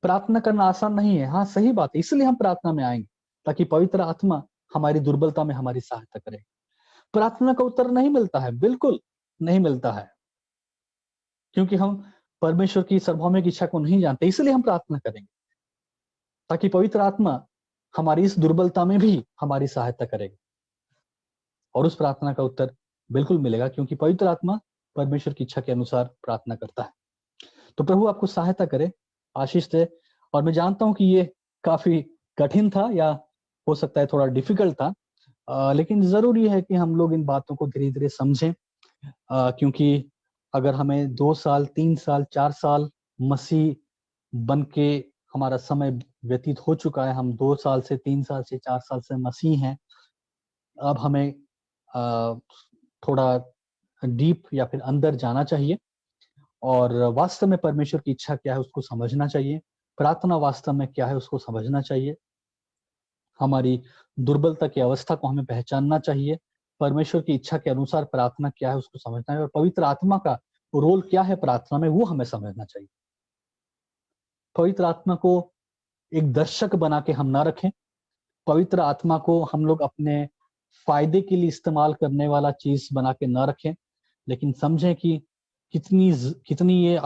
प्रार्थना करना आसान नहीं है, हाँ सही बात है, इसलिए हम प्रार्थना में आएंगे ताकि पवित्र आत्मा हमारी दुर्बलता में हमारी सहायता करे। प्रार्थना का उत्तर नहीं मिलता है, बिल्कुल नहीं मिलता है, क्योंकि हम परमेश्वर की सार्वभौमिक इच्छा को नहीं जानते, इसलिए हम प्रार्थना करेंगे ताकि पवित्र आत्मा हमारी इस दुर्बलता में भी हमारी सहायता करेगा, और उस प्रार्थना का उत्तर बिल्कुल मिलेगा, क्योंकि पवित्र आत्मा परमेश्वर की इच्छा के अनुसार प्रार्थना करता है। तो प्रभु आपको सहायता करे, आशीष दे। और मैं जानता हूं कि ये काफी कठिन था, या हो सकता है थोड़ा डिफिकल्ट था, लेकिन जरूरी है कि हम लोग इन बातों को धीरे धीरे समझें, क्योंकि अगर हमें 2 साल 3 साल 4 साल मसीह बन के हमारा समय व्यतीत हो चुका है, हम 2 साल से 3 साल से 4 साल से मसीह हैं, अब हमें थोड़ा डीप या फिर अंदर जाना चाहिए और वास्तव में परमेश्वर की इच्छा क्या है उसको समझना चाहिए, प्रार्थना वास्तव में क्या है उसको समझना चाहिए, हमारी दुर्बलता की अवस्था को हमें पहचानना चाहिए, परमेश्वर की इच्छा के अनुसार प्रार्थना क्या है उसको समझना है, और पवित्र आत्मा का रोल क्या है प्रार्थना में वो हमें समझना चाहिए। पवित्र आत्मा को एक दर्शक बना के हम ना रखें, पवित्र आत्मा को हम लोग अपने फायदे के लिए इस्तेमाल करने वाला चीज बना के ना रखें, लेकिन समझें कि कितनी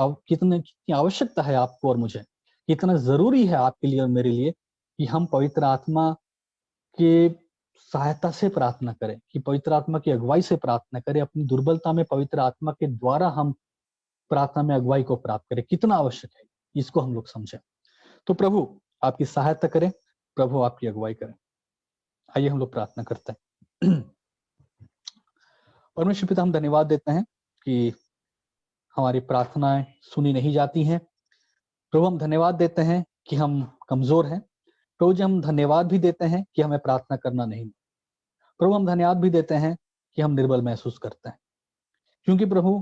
आवश्यकता है आपको और मुझे, कितना जरूरी है आपके लिए और मेरे लिए कि हम पवित्र आत्मा के सहायता से प्रार्थना करें, कि पवित्र आत्मा की अगुवाई से प्रार्थना करें, अपनी दुर्बलता में पवित्र आत्मा के द्वारा हम प्रार्थना में अगुवाई को प्राप्त करें। कितना आवश्यक है, इसको हम लोग समझें। तो प्रभु आपकी सहायता करें, प्रभु आपकी अगुवाई करें। आइए हम लोग प्रार्थना करते हैं। परमेश्वर पिता, हम धन्यवाद देते हैं कि हमारी प्रार्थनाएं सुनी नहीं जाती हैं। प्रभु हम धन्यवाद देते हैं कि हम कमजोर हैं। प्रभु जी हम धन्यवाद भी देते हैं कि हमें प्रार्थना करना नहीं। प्रभु हम धन्यवाद भी देते हैं कि हम निर्बल महसूस करते हैं, क्योंकि प्रभु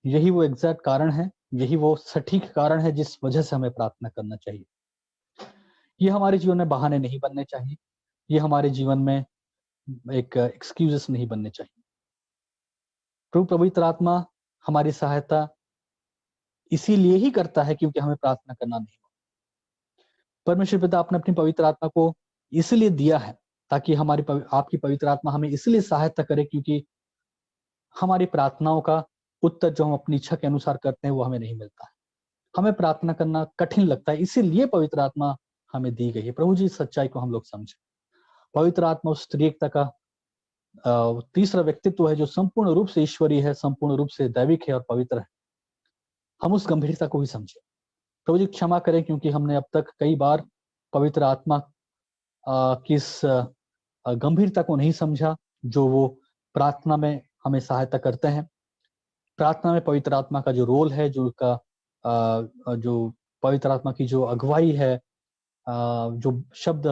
यही वो एग्जैक्ट कारण है, यही वो सटीक कारण है जिस वजह से हमें प्रार्थना करना चाहिए। ये हमारे जीवन में बहाने नहीं बनने चाहिए, ये हमारे जीवन में एक एक्सक्यूजेस नहीं बनने चाहिए। प्रभु पवित्र आत्मा हमारी सहायता इसीलिए ही करता है क्योंकि हमें प्रार्थना करना नहीं। परमेश्वर पिता आपने अपनी पवित्र आत्मा को इसलिए दिया है ताकि आपकी पवित्र आत्मा हमें इसलिए सहायता करे क्योंकि हमारी प्रार्थनाओं का उत्तर जो हम अपनी इच्छा के अनुसार करते हैं वो हमें नहीं मिलता है। हमें प्रार्थना करना कठिन लगता है, इसीलिए पवित्र आत्मा हमें दी गई है। प्रभु जी इस सच्चाई को हम लोग समझें। पवित्र आत्मा उस त्रिएकता का तीसरा व्यक्तित्व है जो संपूर्ण रूप से ईश्वरीय है, संपूर्ण रूप से दैविक है और पवित्र है। हम उस गंभीरता को भी समझें। प्रभु जी क्षमा करें क्योंकि हमने अब तक कई बार पवित्र आत्मा की इस गंभीरता को नहीं समझा जो वो प्रार्थना में हमें सहायता करते हैं। प्रार्थना में पवित्र आत्मा का जो रोल है, जो पवित्र आत्मा की जो अगुवाई है, जो शब्द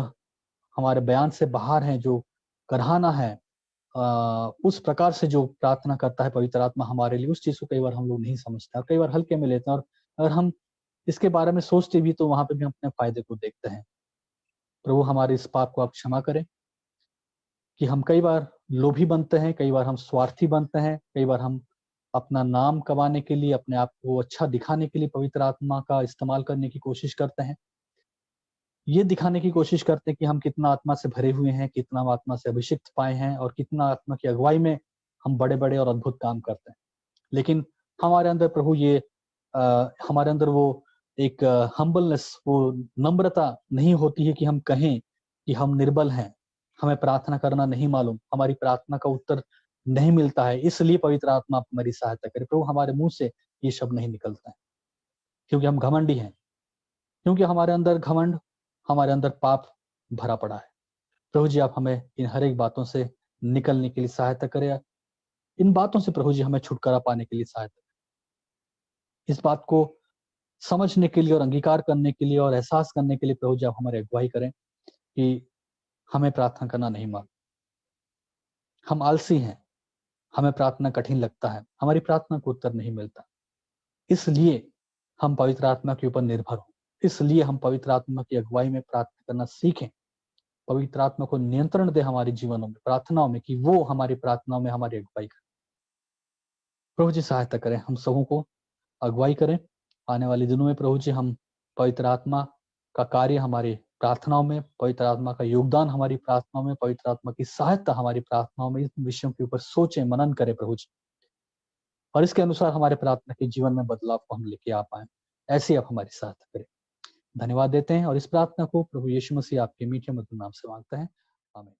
हमारे बयान से बाहर हैं, जो कराहना है, उस प्रकार से जो प्रार्थना करता है पवित्र आत्मा हमारे लिए, उस चीज को कई बार हम लोग नहीं समझते और कई बार हल्के में लेते हैं। और अगर हम इसके बारे में सोचते भी तो वहां पे भी हम अपने फायदे को देखते हैं। प्रभु हमारे इस पाप को आप क्षमा करें कि हम कई बार लोभी बनते हैं, कई बार हम स्वार्थी बनते हैं, कई बार हम अपना नाम कमाने के लिए, अपने आप को अच्छा दिखाने के लिए पवित्र आत्मा का इस्तेमाल करने की कोशिश करते हैं। ये दिखाने की कोशिश करते हैं कि हम कितना आत्मा से भरे हुए हैं, कितना हम आत्मा से अभिषिक्त पाए हैं और कितना आत्मा की अगुवाई में हम बड़े बड़े और अद्भुत काम करते हैं। लेकिन हमारे अंदर प्रभु हमारे अंदर वो एक हम्बलनेस, वो नम्रता नहीं होती है कि हम कहें कि हम निर्बल हैं, हमें प्रार्थना करना नहीं मालूम, हमारी प्रार्थना का उत्तर नहीं मिलता है, इसलिए पवित्र आत्मा आप हमारी सहायता करे। प्रभु हमारे मुंह से ये शब्द नहीं निकलता है क्योंकि हम घमंडी हैं, क्योंकि हमारे अंदर घमंड, हमारे अंदर पाप भरा पड़ा है। प्रभु जी आप हमें इन हर एक बातों से निकलने के लिए सहायता करें। इन बातों से प्रभु जी हमें छुटकारा पाने के लिए सहायता करें। इस बात को समझने के लिए और अंगीकार करने के लिए और एहसास करने के लिए प्रभु जी आप हमारी अगुवाई करें कि हमें प्रार्थना करना नहीं मालूम, हम आलसी हैं, हमें प्रार्थना कठिन लगता है, हमारी प्रार्थना को उत्तर नहीं मिलता, इसलिए हम पवित्र आत्मा के ऊपर निर्भर हो, इसलिए हम पवित्र आत्मा की अगुवाई में प्रार्थना करना सीखें। पवित्र आत्मा को नियंत्रण दे हमारे जीवनों में, प्रार्थनाओं में, कि वो हमारी प्रार्थनाओं में हमारी अगुवाई करे। प्रभु जी सहायता करें, हम सबों को अगुवाई करें। आने वाले दिनों में प्रभु जी हम पवित्र आत्मा का कार्य हमारी प्रार्थनाओं में, पवित्र आत्मा का योगदान हमारी प्रार्थनाओं में, पवित्र आत्मा की सहायता हमारी प्रार्थनाओं में, इन विषयों के ऊपर सोचें, मनन करें प्रभु जी, और इसके अनुसार हमारे प्रार्थना के जीवन में बदलाव को हम लेके आ पाए। ऐसे आप हमारी सहायता करें। धन्यवाद देते हैं और इस प्रार्थना को प्रभु यीशु मसीह आपके मीठे मधुर नाम से मांगते हैं, आमीन।